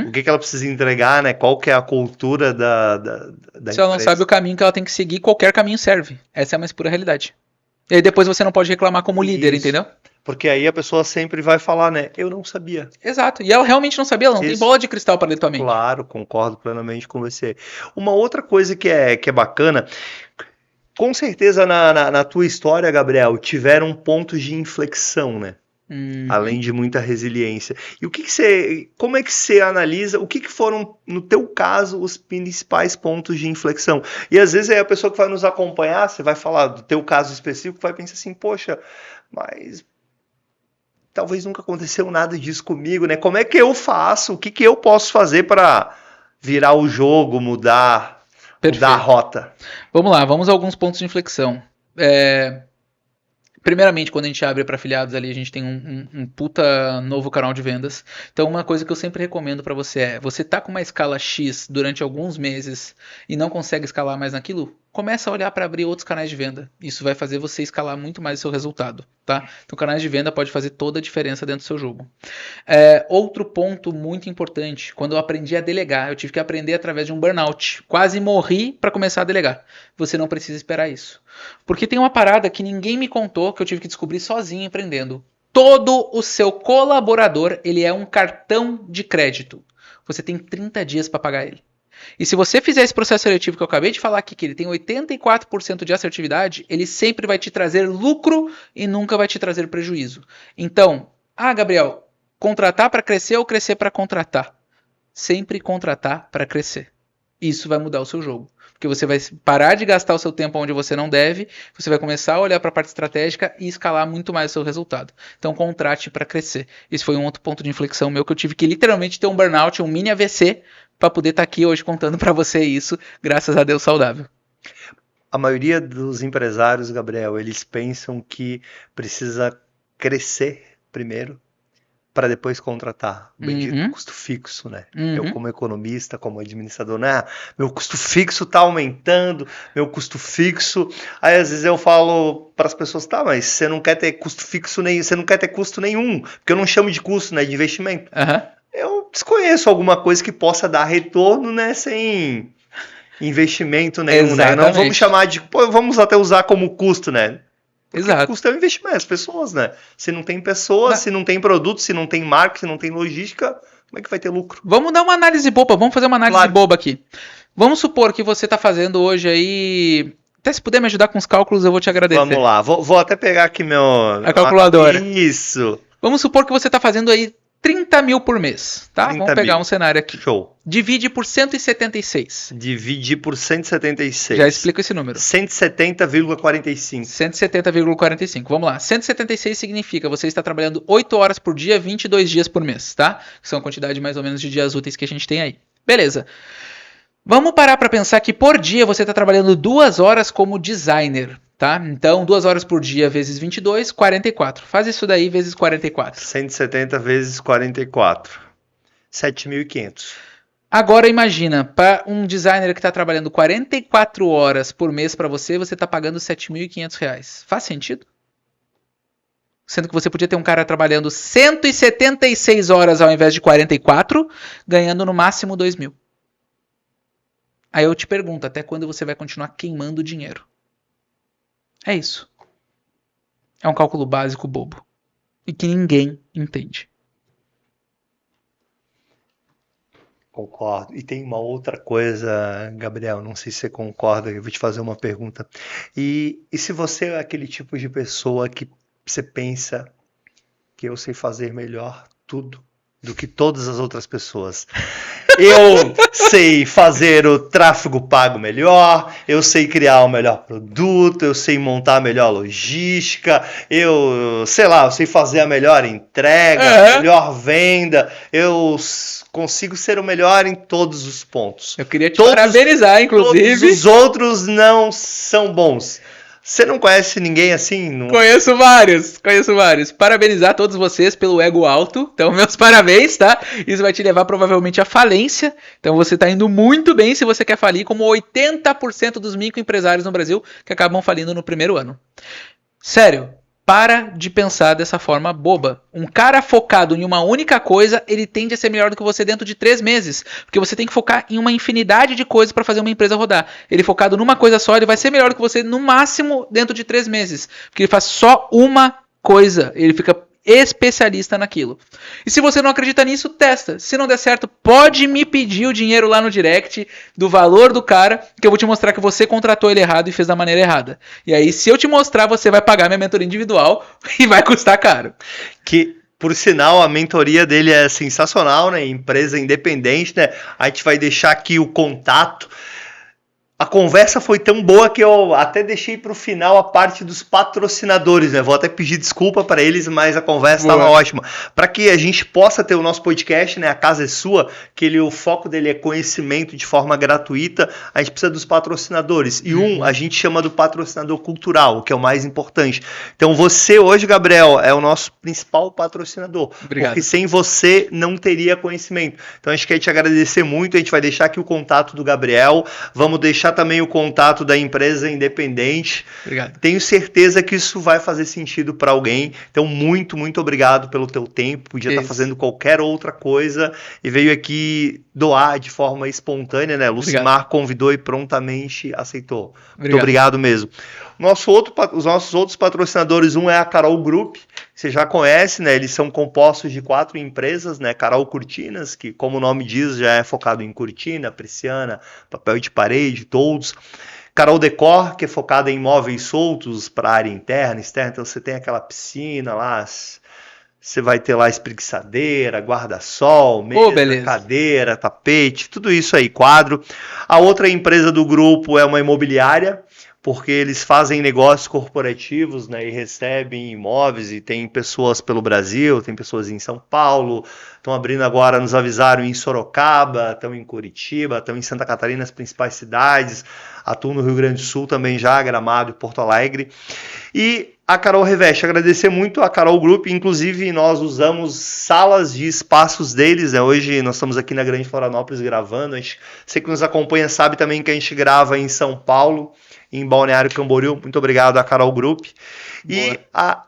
o que ela precisa entregar, né? Qual que é a cultura da empresa. Se ela não sabe o caminho que ela tem que seguir, qualquer caminho serve. Essa é a mais pura realidade. E aí depois você não pode reclamar como líder, entendeu? Porque aí a pessoa sempre vai falar, né? Eu não sabia. Exato. E ela realmente não sabia, ela não tem bola de cristal para ler tua mente. Claro, concordo plenamente com você. Uma outra coisa que é bacana, com certeza na tua história, Gabriel, tiveram pontos de inflexão, né? Além de muita resiliência. E como é que você analisa, o que foram, no teu caso, os principais pontos de inflexão? E às vezes aí a pessoa que vai nos acompanhar, você vai falar do teu caso específico, vai pensar assim, poxa, mas talvez nunca aconteceu nada disso comigo, né? Como é que eu faço? O que eu posso fazer para virar o jogo, mudar a rota? Vamos lá, vamos a alguns pontos de inflexão. Primeiramente, quando a gente abre para afiliados ali, a gente tem um puta novo canal de vendas. Então, uma coisa que eu sempre recomendo para você é, você tá com uma escala X durante alguns meses e não consegue escalar mais naquilo, começa a olhar para abrir outros canais de venda. Isso vai fazer você escalar muito mais o seu resultado, tá? Então, canais de venda pode fazer toda a diferença dentro do seu jogo. Outro ponto muito importante, quando eu aprendi a delegar, eu tive que aprender através de um burnout. Quase morri para começar a delegar. Você não precisa esperar isso. Porque tem uma parada que ninguém me contou, que eu tive que descobrir sozinho empreendendo. Todo o seu colaborador, ele é um cartão de crédito. Você tem 30 dias para pagar ele. E se você fizer esse processo seletivo que eu acabei de falar aqui, que ele tem 84% de assertividade, ele sempre vai te trazer lucro e nunca vai te trazer prejuízo. Então, Gabriel, contratar para crescer ou crescer para contratar? Sempre contratar para crescer. Isso vai mudar o seu jogo. Porque você vai parar de gastar o seu tempo onde você não deve, você vai começar a olhar para a parte estratégica e escalar muito mais o seu resultado. Então, contrate para crescer. Esse foi um outro ponto de inflexão meu que eu tive que literalmente ter um burnout, um mini AVC, para poder estar aqui hoje contando para você isso, graças a Deus saudável. A maioria dos empresários, Gabriel, eles pensam que precisa crescer primeiro para depois contratar. O bendito custo fixo, né? Eu, como economista, como administrador, né? Meu custo fixo tá aumentando, meu custo fixo. Aí, às vezes, eu falo para as pessoas, tá, mas você não quer ter custo fixo nenhum, você não quer ter custo nenhum, porque eu não chamo de custo, né? De investimento. Eu desconheço alguma coisa que possa dar retorno, né? Sem investimento nenhum, né? Não vamos chamar de... vamos até usar como custo, né? Exato. O custo é o investimento, as pessoas, né? Se não tem pessoas, se não tem produto, se não tem marca, se não tem logística, como é que vai ter lucro? Vamos dar uma análise boba, vamos fazer uma análise boba aqui. Vamos supor que você está fazendo hoje aí... Até se puder me ajudar com os cálculos, eu vou te agradecer. Vamos lá, vou até pegar aqui a calculadora. Isso. Vamos supor que você está fazendo aí 30 mil por mês, tá? Vamos pegar um cenário aqui. Show. Divide por 176. Dividir por 176. Já explico esse número. 170,45. 170,45. Vamos lá. 176 significa você está trabalhando 8 horas por dia, 22 dias por mês, tá? Que são a quantidade mais ou menos de dias úteis que a gente tem aí. Beleza. Vamos parar para pensar que por dia você está trabalhando 2 horas como designer, tá? Então, 2 horas por dia vezes 22, 44. Faz isso daí vezes 44. 170 vezes 44. 7.500. Agora imagina, para um designer que está trabalhando 44 horas por mês para você está pagando R$ 7.500. Faz sentido? Sendo que você podia ter um cara trabalhando 176 horas ao invés de 44, ganhando no máximo 2.000. Aí eu te pergunto, até quando você vai continuar queimando dinheiro? É isso. É um cálculo básico bobo. E que ninguém entende. Concordo. E tem uma outra coisa, Gabriel, não sei se você concorda, eu vou te fazer uma pergunta. E se você é aquele tipo de pessoa que você pensa que eu sei fazer melhor tudo do que todas as outras pessoas? Eu sei fazer o tráfego pago melhor, eu sei criar o melhor produto, eu sei montar a melhor logística, eu sei fazer a melhor entrega, a melhor venda, eu consigo ser o melhor em todos os pontos. Eu queria te parabenizar, inclusive. Todos os outros não são bons. Você não conhece ninguém assim? Não... Conheço vários. Parabenizar todos vocês pelo ego alto. Então, meus parabéns, tá? Isso vai te levar provavelmente à falência. Então, você tá indo muito bem se você quer falir, como 80% dos microempresários no Brasil que acabam falindo no primeiro ano. Sério, para de pensar dessa forma boba. Um cara focado em uma única coisa, ele tende a ser melhor do que você dentro de 3 meses. Porque você tem que focar em uma infinidade de coisas para fazer uma empresa rodar. Ele focado numa coisa só, ele vai ser melhor do que você no máximo dentro de 3 meses. Porque ele faz só uma coisa. Ele fica especialista naquilo. E se você não acredita nisso, testa. Se não der certo, pode me pedir o dinheiro lá no direct do valor do cara, que eu vou te mostrar que você contratou ele errado e fez da maneira errada. E aí, se eu te mostrar, você vai pagar minha mentoria individual e vai custar caro. Que, por sinal, a mentoria dele é sensacional, né? Empresa independente, né? A gente vai deixar aqui o contato. A conversa foi tão boa que eu até deixei para o final a parte dos patrocinadores, né? Vou até pedir desculpa para eles, mas a conversa estava ótima. Para que a gente possa ter o nosso podcast, né? A casa é sua, que o foco dele é conhecimento de forma gratuita, a gente precisa dos patrocinadores. E a gente chama do patrocinador cultural, que é o mais importante. Então você hoje, Gabriel, é o nosso principal patrocinador. Obrigado. Porque sem você não teria conhecimento. Então a gente quer te agradecer muito, a gente vai deixar aqui o contato do Gabriel, vamos deixar também o contato da empresa independente. Obrigado. Tenho certeza que isso vai fazer sentido para alguém. Então, muito, muito obrigado pelo teu tempo. Podia estar fazendo qualquer outra coisa e veio aqui doar de forma espontânea, né? Lucimar convidou e prontamente aceitou. Muito obrigado mesmo. Os nossos outros patrocinadores, um é a Carol Group, você já conhece, né? Eles são compostos de 4 empresas, né? Carol Cortinas, que como o nome diz, já é focado em cortina, persiana, papel de parede, toldos. Carol Decor, que é focada em móveis soltos para área interna, externa. Então você tem aquela piscina lá, você vai ter lá espreguiçadeira, guarda-sol, mesa, cadeira, tapete, tudo isso aí, quadro. A outra empresa do grupo é uma imobiliária, porque eles fazem negócios corporativos, né, e recebem imóveis, e tem pessoas pelo Brasil, tem pessoas em São Paulo, estão abrindo agora, nos avisaram, em Sorocaba, estão em Curitiba, estão em Santa Catarina, as principais cidades, atuam no Rio Grande do Sul também já, Gramado e Porto Alegre. E a Carol Reveste, agradecer muito a Carol Group, inclusive nós usamos salas de espaços deles, né? Hoje nós estamos aqui na Grande Florianópolis gravando, você que nos acompanha sabe também que a gente grava em São Paulo, em Balneário Camboriú. Muito obrigado à Carol Group. Boa. E a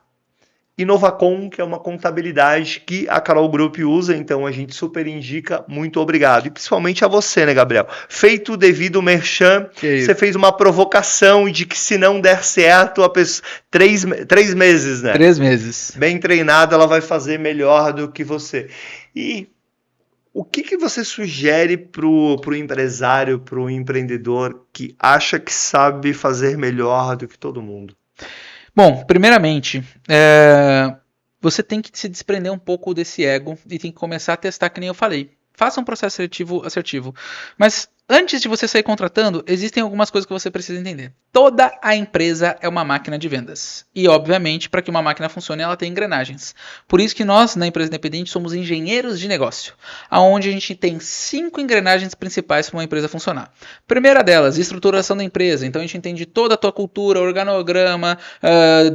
Inovacom, que é uma contabilidade que a Carol Group usa, então a gente super indica. Muito obrigado. E principalmente a você, né, Gabriel? Feito o devido merchan, você fez uma provocação de que se não der certo, a pessoa, 3 meses, né? 3 meses. Bem treinada, ela vai fazer melhor do que você. E o que você sugere para o empresário, para o empreendedor que acha que sabe fazer melhor do que todo mundo? Bom, primeiramente, você tem que se desprender um pouco desse ego e tem que começar a testar, que nem eu falei. Faça um processo seletivo assertivo. Mas antes de você sair contratando, existem algumas coisas que você precisa entender. Toda a empresa é uma máquina de vendas. E, obviamente, para que uma máquina funcione, ela tem engrenagens. Por isso que nós, na empresa independente, somos engenheiros de negócio, onde a gente tem 5 engrenagens principais para uma empresa funcionar. Primeira delas, estruturação da empresa. Então, a gente entende toda a tua cultura, organograma,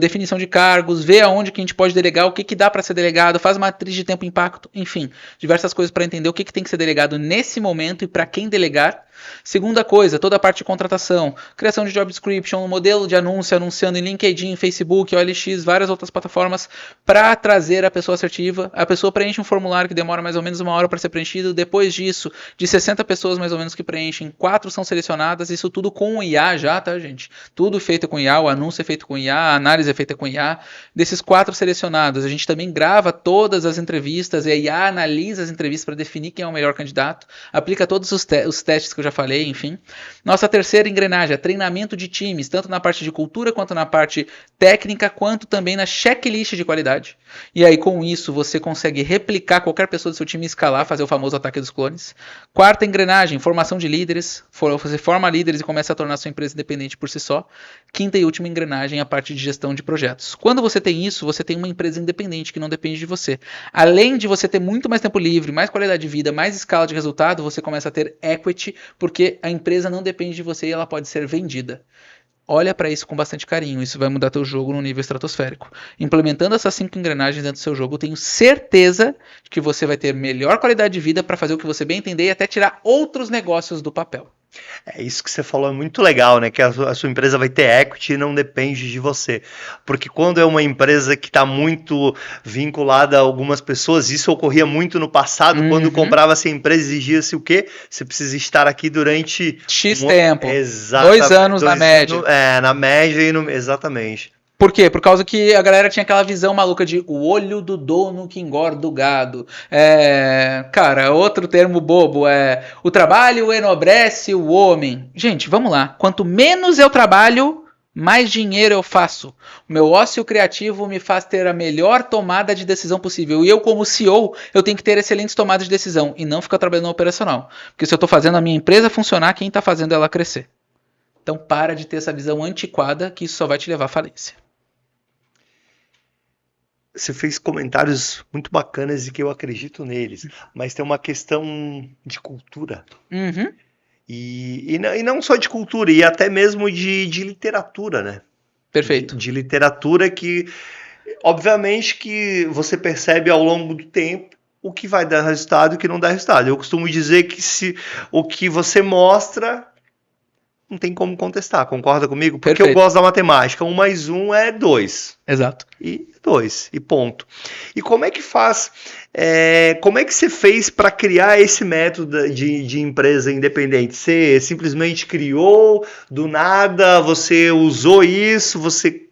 definição de cargos, vê aonde que a gente pode delegar, o que dá para ser delegado, faz matriz de tempo e impacto, enfim, diversas coisas para entender o que tem que ser delegado nesse momento e para quem delegar. Segunda coisa, toda a parte de contratação, criação de job description, modelo de anúncio, anunciando em LinkedIn, Facebook, OLX, várias outras plataformas para trazer a pessoa assertiva. A pessoa preenche um formulário que demora mais ou menos 1 hora para ser preenchido. Depois disso, de 60 pessoas mais ou menos que preenchem, 4 são selecionadas. Isso tudo com o IA já, tá, gente? Tudo feito com IA, o anúncio é feito com IA, a análise é feita com IA. Desses 4 selecionados, a gente também grava todas as entrevistas e a IA analisa as entrevistas para definir quem é o melhor candidato, aplica todos os testes que eu já falei, enfim. Nossa terceira engrenagem é treinamento de times, tanto na parte de cultura, quanto na parte técnica, quanto também na checklist de qualidade. E aí, com isso, você consegue replicar qualquer pessoa do seu time e escalar, fazer o famoso ataque dos clones. Quarta engrenagem, formação de líderes. Você forma líderes e começa a tornar sua empresa independente por si só. Quinta e última engrenagem, a parte de gestão de projetos. Quando você tem isso, você tem uma empresa independente que não depende de você. Além de você ter muito mais tempo livre, mais qualidade de vida, mais escala de resultado, você começa a ter equity, porque a empresa não depende de você e ela pode ser vendida. Olha para isso com bastante carinho, isso vai mudar teu jogo no nível estratosférico. Implementando essas 5 engrenagens dentro do seu jogo, eu tenho certeza de que você vai ter melhor qualidade de vida para fazer o que você bem entender e até tirar outros negócios do papel. É isso que você falou, é muito legal, né? Que a sua empresa vai ter equity e não depende de você. Porque quando é uma empresa que está muito vinculada a algumas pessoas, isso ocorria muito no passado, quando comprava-se a empresa, exigia-se o quê? Você precisa estar aqui durante X tempo. 2 anos na média. Na média exatamente. Por quê? Por causa que a galera tinha aquela visão maluca de o olho do dono que engorda o gado. Cara, outro termo bobo o trabalho enobrece o homem. Gente, vamos lá. Quanto menos eu trabalho, mais dinheiro eu faço. O meu ócio criativo me faz ter a melhor tomada de decisão possível. E eu, como CEO, eu tenho que ter excelentes tomadas de decisão e não ficar trabalhando no operacional. Porque se eu estou fazendo a minha empresa funcionar, quem está fazendo ela crescer? Então para de ter essa visão antiquada, que isso só vai te levar à falência. Você fez comentários muito bacanas e que eu acredito neles, mas tem uma questão de cultura. Uhum. E não só de cultura, e até mesmo de literatura, né? Perfeito. De literatura que, obviamente, que você percebe ao longo do tempo o que vai dar resultado e o que não dá resultado. Eu costumo dizer que o que você mostra não tem como contestar, concorda comigo? Porque Perfeito. eu gosto da matemática, 1 mais 1 é 2. Exato. E 2, e ponto. E como é que faz, como é que você fez para criar esse método de empresa independente? Você simplesmente criou do nada, você usou isso, você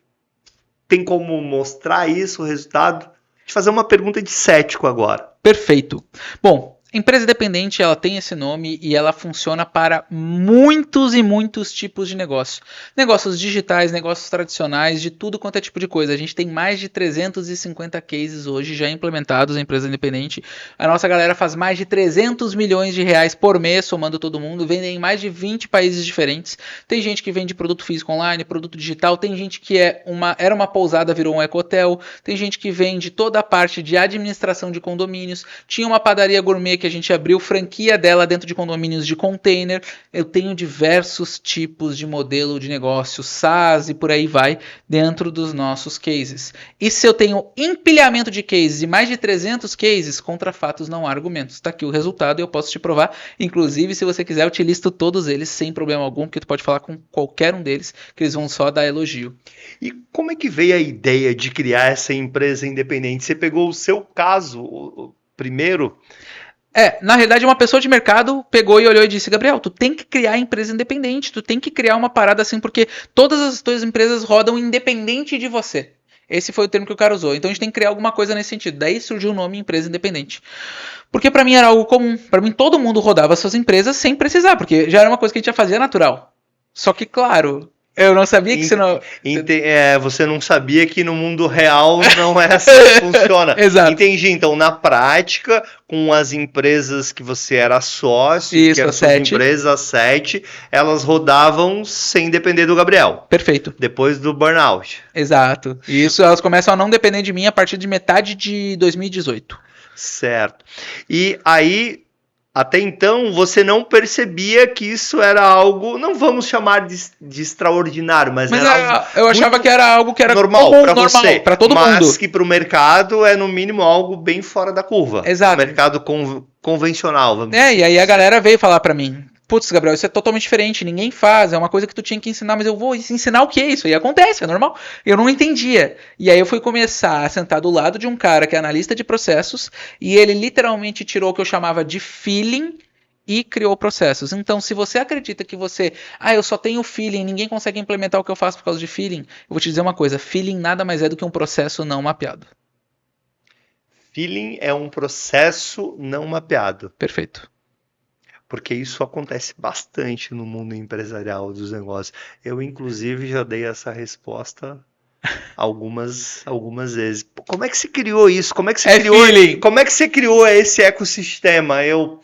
tem como mostrar isso, o resultado? Vou te fazer uma pergunta de cético agora. Perfeito. Bom, empresa independente, ela tem esse nome e ela funciona para muitos e muitos tipos de negócio. Negócios digitais, negócios tradicionais, de tudo quanto é tipo de coisa. A gente tem mais de 350 cases hoje já implementados em empresa independente. A nossa galera faz mais de 300 milhões de reais por mês, somando todo mundo, vendem em mais de 20 países diferentes. Tem gente que vende produto físico online, produto digital, tem gente que era uma pousada, virou um ecohotel, tem gente que vende toda a parte de administração de condomínios, tinha uma padaria gourmet que a gente abriu franquia dela dentro de condomínios de container. Eu tenho diversos tipos de modelo de negócio, SaaS e por aí vai, dentro dos nossos cases. E se eu tenho empilhamento de cases e mais de 300 cases, contra fatos não há argumentos. Está aqui o resultado e eu posso te provar. Inclusive, se você quiser, eu te listo todos eles sem problema algum, porque tu pode falar com qualquer um deles, que eles vão só dar elogio. E como é que veio a ideia de criar essa empresa independente? Você pegou o seu caso primeiro? Na realidade, uma pessoa de mercado pegou e olhou e disse: Gabriel, tu tem que criar empresa independente, tu tem que criar uma parada assim, porque todas as tuas empresas rodam independente de você. Esse foi o termo que o cara usou. Então a gente tem que criar alguma coisa nesse sentido. Daí surgiu o nome empresa independente. Porque pra mim era algo comum. Pra mim todo mundo rodava suas empresas sem precisar, porque já era uma coisa que a gente já fazia natural. Só que, claro, eu não sabia que você não sabia que no mundo real não é assim que funciona. Exato. Entendi. Então, na prática, com as empresas que você era sócio, isso, que eram suas empresas, as 7, elas rodavam sem depender do Gabriel. Perfeito. Depois do burnout. Exato. Isso, elas começam a não depender de mim a partir de metade de 2018. Certo. E aí, até então, você não percebia que isso era algo, não vamos chamar de extraordinário, mas era algo eu achava que era algo que era normal para você, para todo mundo. Mas que para o mercado é no mínimo algo bem fora da curva. Exato. Mercado convencional. E aí a galera veio falar para mim: putz, Gabriel, isso é totalmente diferente, ninguém faz, é uma coisa que tu tinha que ensinar, mas eu vou ensinar o que é isso? E acontece, é normal. Eu não entendia. E aí eu fui começar a sentar do lado de um cara que é analista de processos, e ele literalmente tirou o que eu chamava de feeling e criou processos. Então, se você acredita que eu só tenho feeling, ninguém consegue implementar o que eu faço por causa de feeling, eu vou te dizer uma coisa: feeling nada mais é do que um processo não mapeado. Feeling é um processo não mapeado. Perfeito. Porque isso acontece bastante no mundo empresarial dos negócios. Eu, inclusive, já dei essa resposta algumas vezes. Como é que você criou isso? Como é que você criou esse ecossistema? Eu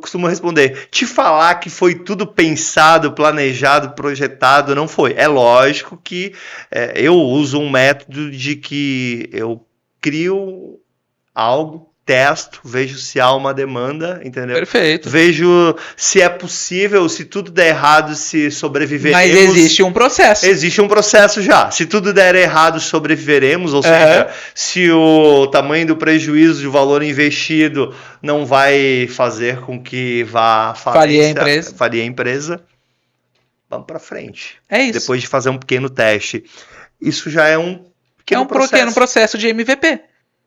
costumo responder, te falar que foi tudo pensado, planejado, projetado, não foi. É lógico que eu uso um método de que eu crio algo, testo, vejo se há uma demanda, entendeu? Perfeito. Vejo se é possível, se tudo der errado, se sobreviveremos. Mas existe um processo. Existe um processo já. Se tudo der errado, sobreviveremos, ou seja, se o tamanho do prejuízo de valor investido não vai fazer com que vá falir a empresa, vamos para frente. É isso. Depois de fazer um pequeno teste. Isso já é um pequeno processo de MVP.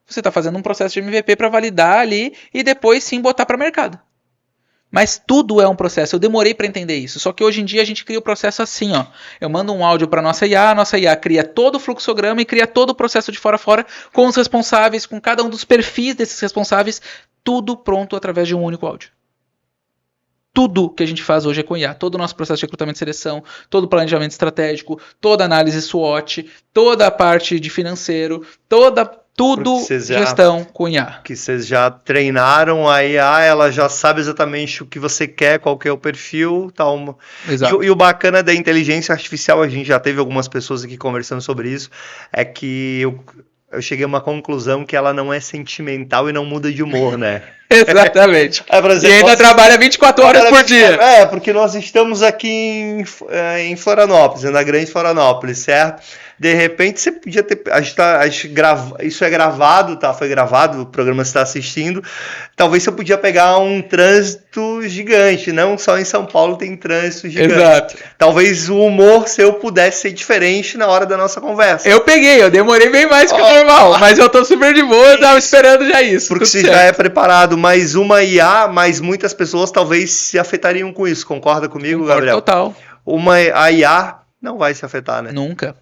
Você está fazendo um processo de MVP para validar ali e depois sim botar para mercado. Mas tudo é um processo. Eu demorei para entender isso. Só que hoje em dia a gente cria o processo assim, ó. Eu mando um áudio para nossa IA cria todo o fluxograma e cria todo o processo de fora a fora com os responsáveis, com cada um dos perfis desses responsáveis, tudo pronto através de um único áudio. Tudo que a gente faz hoje é com IA. Todo o nosso processo de recrutamento e seleção, todo o planejamento estratégico, toda a análise SWOT, toda a parte de financeiro, tudo gestão com IA. Que vocês já treinaram a IA, ela já sabe exatamente o que você quer, qual que é o perfil, tal. Exato. E o bacana da inteligência artificial, a gente já teve algumas pessoas aqui conversando sobre isso, é que eu cheguei a uma conclusão que ela não é sentimental e não muda de humor, né? Exatamente. Por exemplo, E ainda nós- trabalha 24 horas por dia. Porque nós estamos aqui em Florianópolis, na Grande Florianópolis, certo? De repente você podia ter. Isso é gravado, tá? Foi gravado, o programa você está assistindo. Talvez você podia pegar um trânsito gigante, não só em São Paulo tem trânsito gigante. Exato. Talvez o humor seu pudesse ser diferente na hora da nossa conversa. Eu demorei bem mais que o normal, mas eu tô super de boa, eu tava esperando já isso. Porque tudo você certo. já é preparado, mas uma IA, mas muitas pessoas talvez se afetariam com isso. Concorda comigo, Concordo Gabriel? total. A IA não vai se afetar, né? Nunca.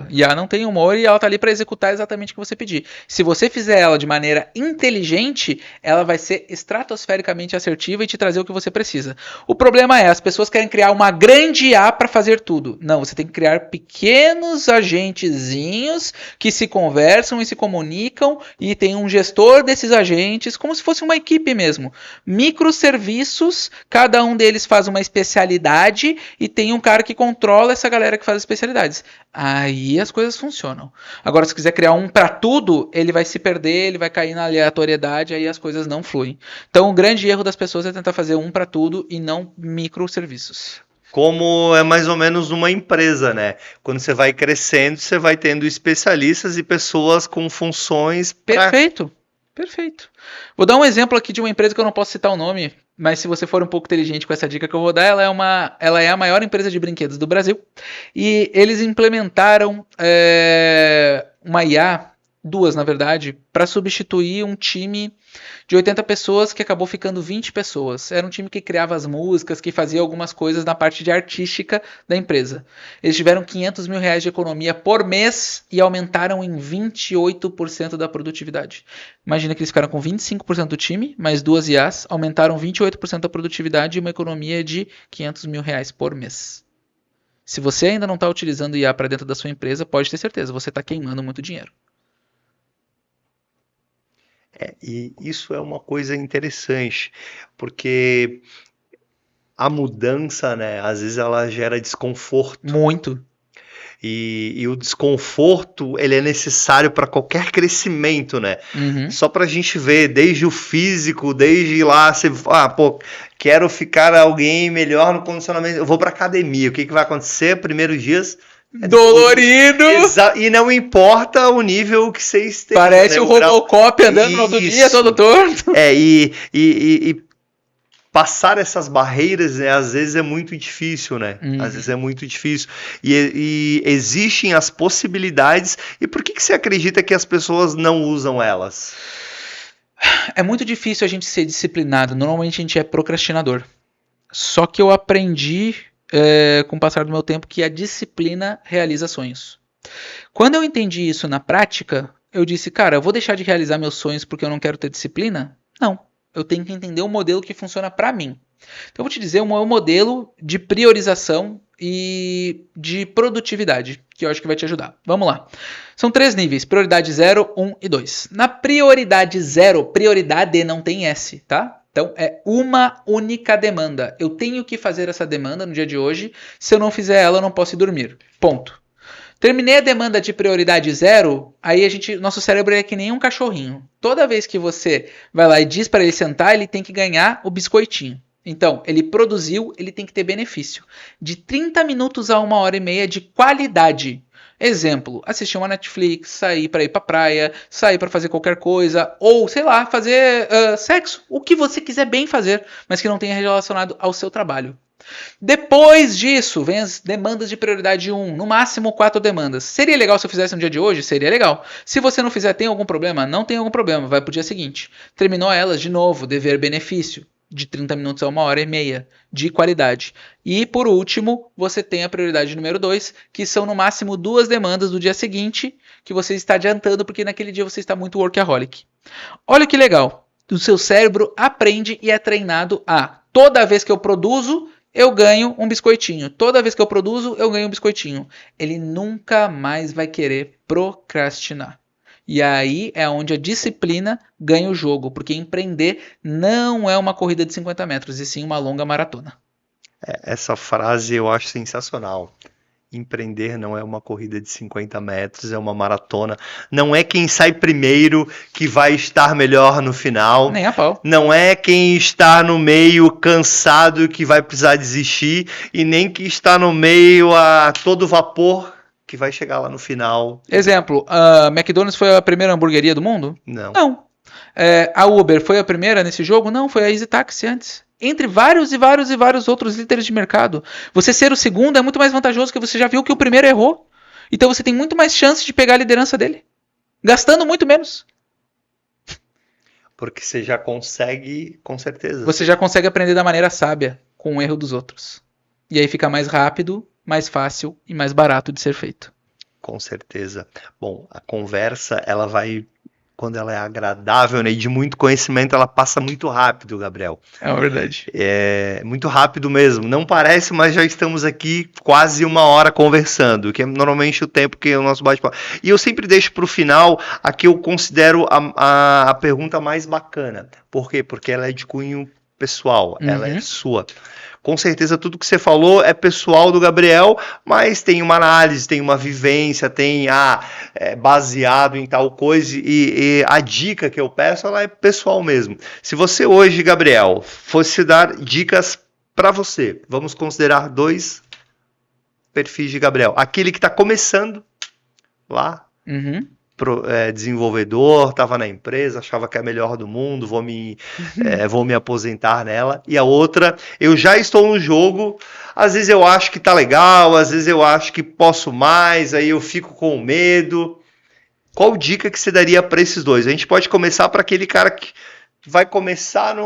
E ela não tem humor e ela tá ali para executar exatamente o que você pedir. Se você fizer ela de maneira inteligente, ela vai ser estratosfericamente assertiva e te trazer o que você precisa. O problema é, as pessoas querem criar uma grande IA para fazer tudo. Não, você tem que criar pequenos agentezinhos que se conversam e se comunicam e tem um gestor desses agentes, como se fosse uma equipe mesmo. Microserviços, cada um deles faz uma especialidade e tem um cara que controla essa galera que faz especialidades. Aí as coisas funcionam. Agora, se quiser criar um para tudo, ele vai se perder, ele vai cair na aleatoriedade, aí as coisas não fluem. Então, o grande erro das pessoas é tentar fazer um para tudo e não microserviços. Como é mais ou menos uma empresa, né? Quando você vai crescendo, você vai tendo especialistas e pessoas com funções. Perfeito. Vou dar um exemplo aqui de uma empresa que eu não posso citar o nome, mas se você for um pouco inteligente com essa dica que eu vou dar, ela é a maior empresa de brinquedos do Brasil. E eles implementaram uma IA, duas na verdade, para substituir um time de 80 pessoas que acabou ficando 20 pessoas. Era um time que criava as músicas, que fazia algumas coisas na parte de artística da empresa. Eles tiveram R$500 mil de economia por mês e aumentaram em 28% da produtividade. Imagina que eles ficaram com 25% do time, mais duas IAs, aumentaram 28% da produtividade e uma economia de R$500 mil por mês. Se você ainda não está utilizando IA para dentro da sua empresa, pode ter certeza, você está queimando muito dinheiro. E isso é uma coisa interessante, porque a mudança, né, às vezes ela gera desconforto. Muito. E o desconforto, ele é necessário para qualquer crescimento, né? Uhum. Só para a gente ver, desde o físico, desde lá, você, quero ficar alguém melhor no condicionamento, eu vou para academia, o que vai acontecer? Primeiros dias... Dolorido! E não importa o nível que você esteja. Parece né? o Robocop andando no outro dia, todo torto. E passar essas barreiras, né, às vezes é muito difícil, né? Às vezes é muito difícil. E existem as possibilidades. E por que você acredita que as pessoas não usam elas? É muito difícil a gente ser disciplinado. Normalmente a gente é procrastinador. Só que eu aprendi... com o passar do meu tempo, que a disciplina realiza sonhos. Quando eu entendi isso na prática, eu disse, cara, eu vou deixar de realizar meus sonhos porque eu não quero ter disciplina? Não. Eu tenho que entender o modelo que funciona para mim. Então eu vou te dizer o meu modelo de priorização e de produtividade, que eu acho que vai te ajudar. Vamos lá. São 3 níveis, prioridade 0, 1 e 2. Na prioridade 0, prioridade não tem S, tá? Então, é uma única demanda. Eu tenho que fazer essa demanda no dia de hoje. Se eu não fizer ela, eu não posso ir dormir. Ponto. Terminei a demanda de prioridade 0, aí nosso cérebro é que nem um cachorrinho. Toda vez que você vai lá e diz para ele sentar, ele tem que ganhar o biscoitinho. Então, ele produziu, ele tem que ter benefício. De 30 minutos a 1h30 de qualidade. Exemplo, assistir uma Netflix, sair para ir para praia, sair para fazer qualquer coisa, ou, sei lá, fazer sexo. O que você quiser bem fazer, mas que não tenha relacionado ao seu trabalho. Depois disso, vem as demandas de prioridade 1, no máximo 4 demandas. Seria legal se eu fizesse no dia de hoje? Seria legal. Se você não fizer, tem algum problema? Não tem algum problema, vai pro dia seguinte. Terminou elas, de novo, dever-benefício. De 30 minutos a 1h30 de qualidade. E por último, você tem a prioridade número 2, que são no máximo 2 demandas do dia seguinte, que você está adiantando porque naquele dia você está muito workaholic. Olha que legal, o seu cérebro aprende e é treinado a, toda vez que eu produzo, eu ganho um biscoitinho. Toda vez que eu produzo, eu ganho um biscoitinho. Ele nunca mais vai querer procrastinar. E aí é onde a disciplina ganha o jogo, porque empreender não é uma corrida de 50 metros, e sim uma longa maratona. Essa frase eu acho sensacional. Empreender não é uma corrida de 50 metros, é uma maratona. Não é quem sai primeiro que vai estar melhor no final. Nem a pau. Não é quem está no meio cansado que vai precisar desistir. E nem quem está no meio a todo vapor que vai chegar lá no final. Exemplo, a McDonald's foi a primeira hamburgueria do mundo? Não. Não. A Uber foi a primeira nesse jogo? Não, foi a Easy Taxi antes. Entre vários outros líderes de mercado. Você ser o segundo é muito mais vantajoso, porque você já viu que o primeiro errou. Então você tem muito mais chance de pegar a liderança dele. Gastando muito menos. Porque você já consegue, com certeza. Você já consegue aprender da maneira sábia, com o erro dos outros. E aí fica mais rápido, mais fácil e mais barato de ser feito. Com certeza. Bom, a conversa, ela vai, quando ela é agradável, né, e de muito conhecimento, ela passa muito rápido, Gabriel. É verdade. É muito rápido mesmo. Não parece, mas já estamos aqui quase 1 hora conversando, que é normalmente o tempo que é o nosso bate-papo. E eu sempre deixo para o final a que eu considero a pergunta mais bacana. Por quê? Porque ela é de cunho pessoal, ela é sua. Com certeza tudo que você falou é pessoal do Gabriel, mas tem uma análise, tem uma vivência, tem baseado em tal coisa, e a dica que eu peço, ela é pessoal mesmo. Se você hoje, Gabriel, fosse dar dicas para você, vamos considerar 2 perfis de Gabriel. Aquele que está começando lá, desenvolvedor, estava na empresa, achava que é a melhor do mundo, vou me aposentar nela. E a outra, eu já estou no jogo, às vezes eu acho que tá legal, às vezes eu acho que posso mais, aí eu fico com medo. Qual dica que você daria para esses 2? A gente pode começar para aquele cara que vai começar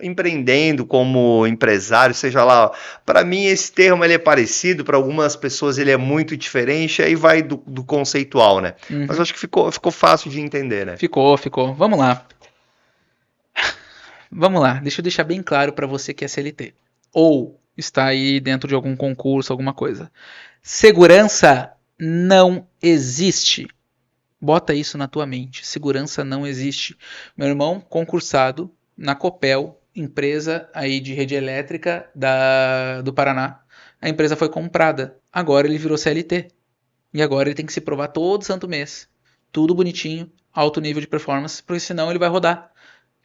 empreendendo como empresário, seja lá. Para mim esse termo ele é parecido, para algumas pessoas ele é muito diferente, aí vai do conceitual, né? Mas eu acho que ficou fácil de entender, né? Ficou. Vamos lá. Deixa eu deixar bem claro para você que é CLT. Ou está aí dentro de algum concurso, alguma coisa. Segurança não existe. Bota isso na tua mente. Segurança não existe. Meu irmão, concursado na Copel, empresa aí de rede elétrica do Paraná. A empresa foi comprada. Agora ele virou CLT. E agora ele tem que se provar todo santo mês. Tudo bonitinho, alto nível de performance, porque senão ele vai rodar.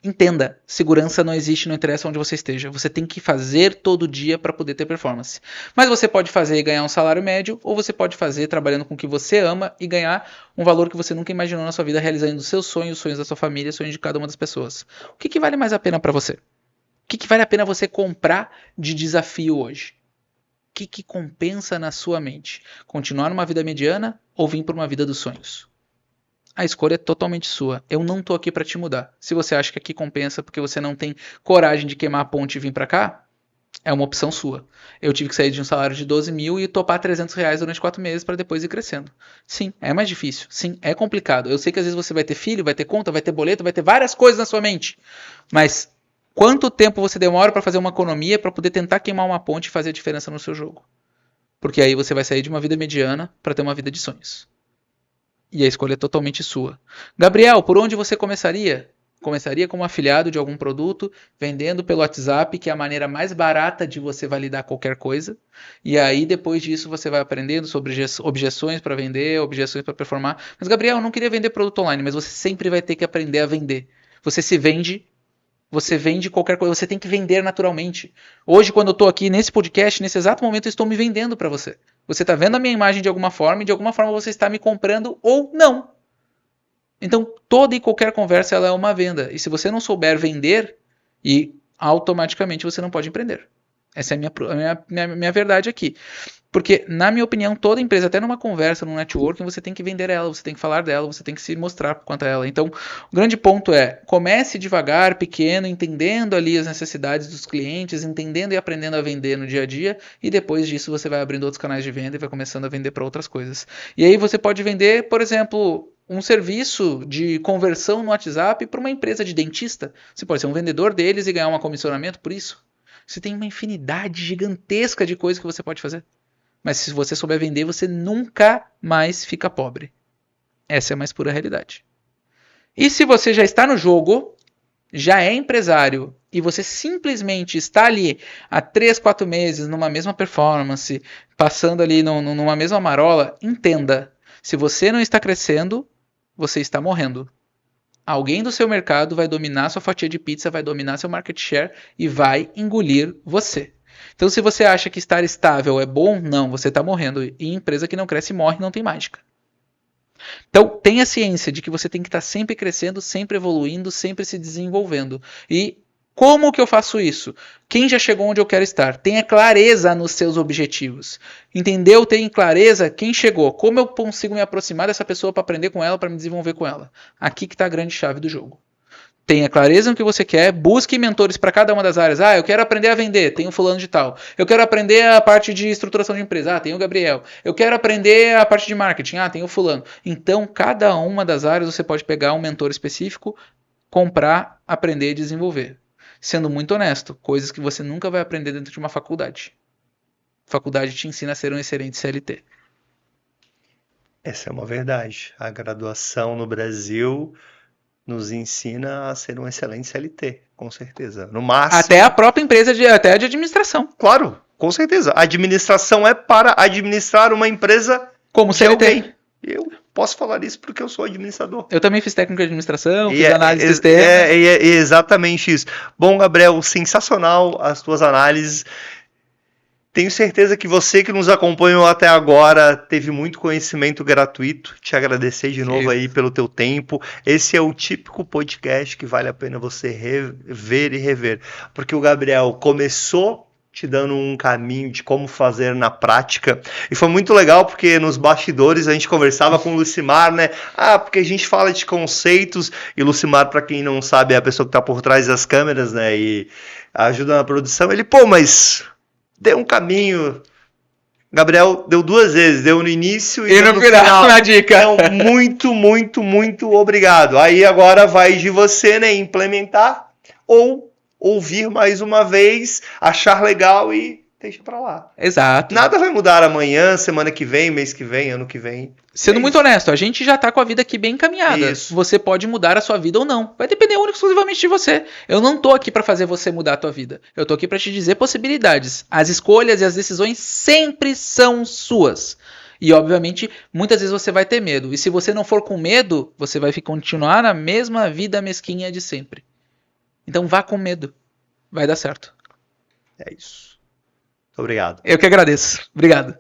Entenda, segurança não existe, não interessa onde você esteja. Você tem que fazer todo dia para poder ter performance. Mas você pode fazer e ganhar um salário médio, ou você pode fazer trabalhando com o que você ama e ganhar um valor que você nunca imaginou na sua vida, realizando os seus sonhos, os sonhos da sua família, os sonhos de cada uma das pessoas. O que vale mais a pena para você? O que vale a pena você comprar de desafio hoje? O que compensa na sua mente? Continuar numa vida mediana ou vir para uma vida dos sonhos? A escolha é totalmente sua. Eu não tô aqui para te mudar. Se você acha que aqui compensa porque você não tem coragem de queimar a ponte e vir para cá, é uma opção sua. Eu tive que sair de um salário de 12 mil e topar R$300 durante 4 meses para depois ir crescendo. Sim, é mais difícil. Sim, é complicado. Eu sei que às vezes você vai ter filho, vai ter conta, vai ter boleto, vai ter várias coisas na sua mente. Mas quanto tempo você demora para fazer uma economia para poder tentar queimar uma ponte e fazer a diferença no seu jogo? Porque aí você vai sair de uma vida mediana para ter uma vida de sonhos. E a escolha é totalmente sua. Gabriel, por onde você começaria? Começaria como afiliado de algum produto, vendendo pelo WhatsApp, que é a maneira mais barata de você validar qualquer coisa. E aí, depois disso, você vai aprendendo sobre objeções para vender, objeções para performar. Mas, Gabriel, eu não queria vender produto online, mas você sempre vai ter que aprender a vender. Você vende qualquer coisa, você tem que vender naturalmente. Hoje, quando eu estou aqui nesse podcast, nesse exato momento, eu estou me vendendo para você. Você está vendo a minha imagem de alguma forma e de alguma forma você está me comprando ou não. Então, toda e qualquer conversa ela é uma venda. E se você não souber vender, automaticamente você não pode empreender. Essa é a minha verdade aqui. Porque, na minha opinião, toda empresa, até numa conversa, num networking, você tem que vender ela, você tem que falar dela, você tem que se mostrar quanto a ela. Então, o grande ponto é, comece devagar, pequeno, entendendo ali as necessidades dos clientes, entendendo e aprendendo a vender no dia a dia, e depois disso você vai abrindo outros canais de venda e vai começando a vender para outras coisas. E aí você pode vender, por exemplo, um serviço de conversão no WhatsApp para uma empresa de dentista. Você pode ser um vendedor deles e ganhar um comissionamento por isso. Você tem uma infinidade gigantesca de coisas que você pode fazer. Mas se você souber vender, você nunca mais fica pobre. Essa é a mais pura realidade. E se você já está no jogo, já é empresário e você simplesmente está ali há 3, 4 meses numa mesma performance, passando ali numa mesma marola, entenda, se você não está crescendo, você está morrendo. Alguém do seu mercado vai dominar sua fatia de pizza, vai dominar seu market share e vai engolir você. Então, se você acha que estar estável é bom, não, você está morrendo. E empresa que não cresce morre, não tem mágica. Então, tenha ciência de que você tem que estar sempre crescendo, sempre evoluindo, sempre se desenvolvendo. E como que eu faço isso? Quem já chegou onde eu quero estar? Tenha clareza nos seus objetivos. Entendeu? Tenha clareza quem chegou. Como eu consigo me aproximar dessa pessoa para aprender com ela, para me desenvolver com ela? Aqui que está a grande chave do jogo. Tenha clareza no que você quer, busque mentores para cada uma das áreas. Ah, eu quero aprender a vender, tem o fulano de tal. Eu quero aprender a parte de estruturação de empresa, tem o Gabriel. Eu quero aprender a parte de marketing, tem o fulano. Então, cada uma das áreas você pode pegar um mentor específico, comprar, aprender e desenvolver. Sendo muito honesto, coisas que você nunca vai aprender dentro de uma faculdade. Faculdade te ensina a ser um excelente CLT. Essa é uma verdade. A graduação no Brasil nos ensina a ser um excelente CLT, com certeza. No máximo. Até a própria empresa, até de administração. Claro, com certeza. A administração é para administrar uma empresa como CLT. Alguém. Eu posso falar isso porque eu sou administrador. Eu também fiz técnico de administração, fiz análise de sistemas. É exatamente isso. Bom, Gabriel, sensacional as tuas análises. Tenho certeza que você que nos acompanhou até agora teve muito conhecimento gratuito. Te agradecer de novo aí pelo teu tempo. Esse é o típico podcast que vale a pena você ver e rever. Porque o Gabriel começou te dando um caminho de como fazer na prática. E foi muito legal porque nos bastidores a gente conversava com o Lucimar, né? Porque a gente fala de conceitos e o Lucimar, para quem não sabe, é a pessoa que tá por trás das câmeras, né? E ajuda na produção. Ele, mas deu um caminho. Gabriel deu 2 vezes, deu no início e no final. Na dica. Então, muito obrigado. Aí agora vai de você, né, implementar ou ouvir mais uma vez, achar legal e deixa pra lá. Exato. Nada vai mudar amanhã, semana que vem, mês que vem, ano que vem. Sendo muito honesto, a gente já tá com a vida aqui bem encaminhada. Isso. Você pode mudar a sua vida ou não. Vai depender única e exclusivamente de você. Eu não tô aqui pra fazer você mudar a tua vida. Eu tô aqui pra te dizer possibilidades. As escolhas e as decisões sempre são suas. E, obviamente, muitas vezes você vai ter medo. E se você não for com medo, você vai continuar na mesma vida mesquinha de sempre. Então vá com medo. Vai dar certo. É isso. Muito obrigado. Eu que agradeço. Obrigado.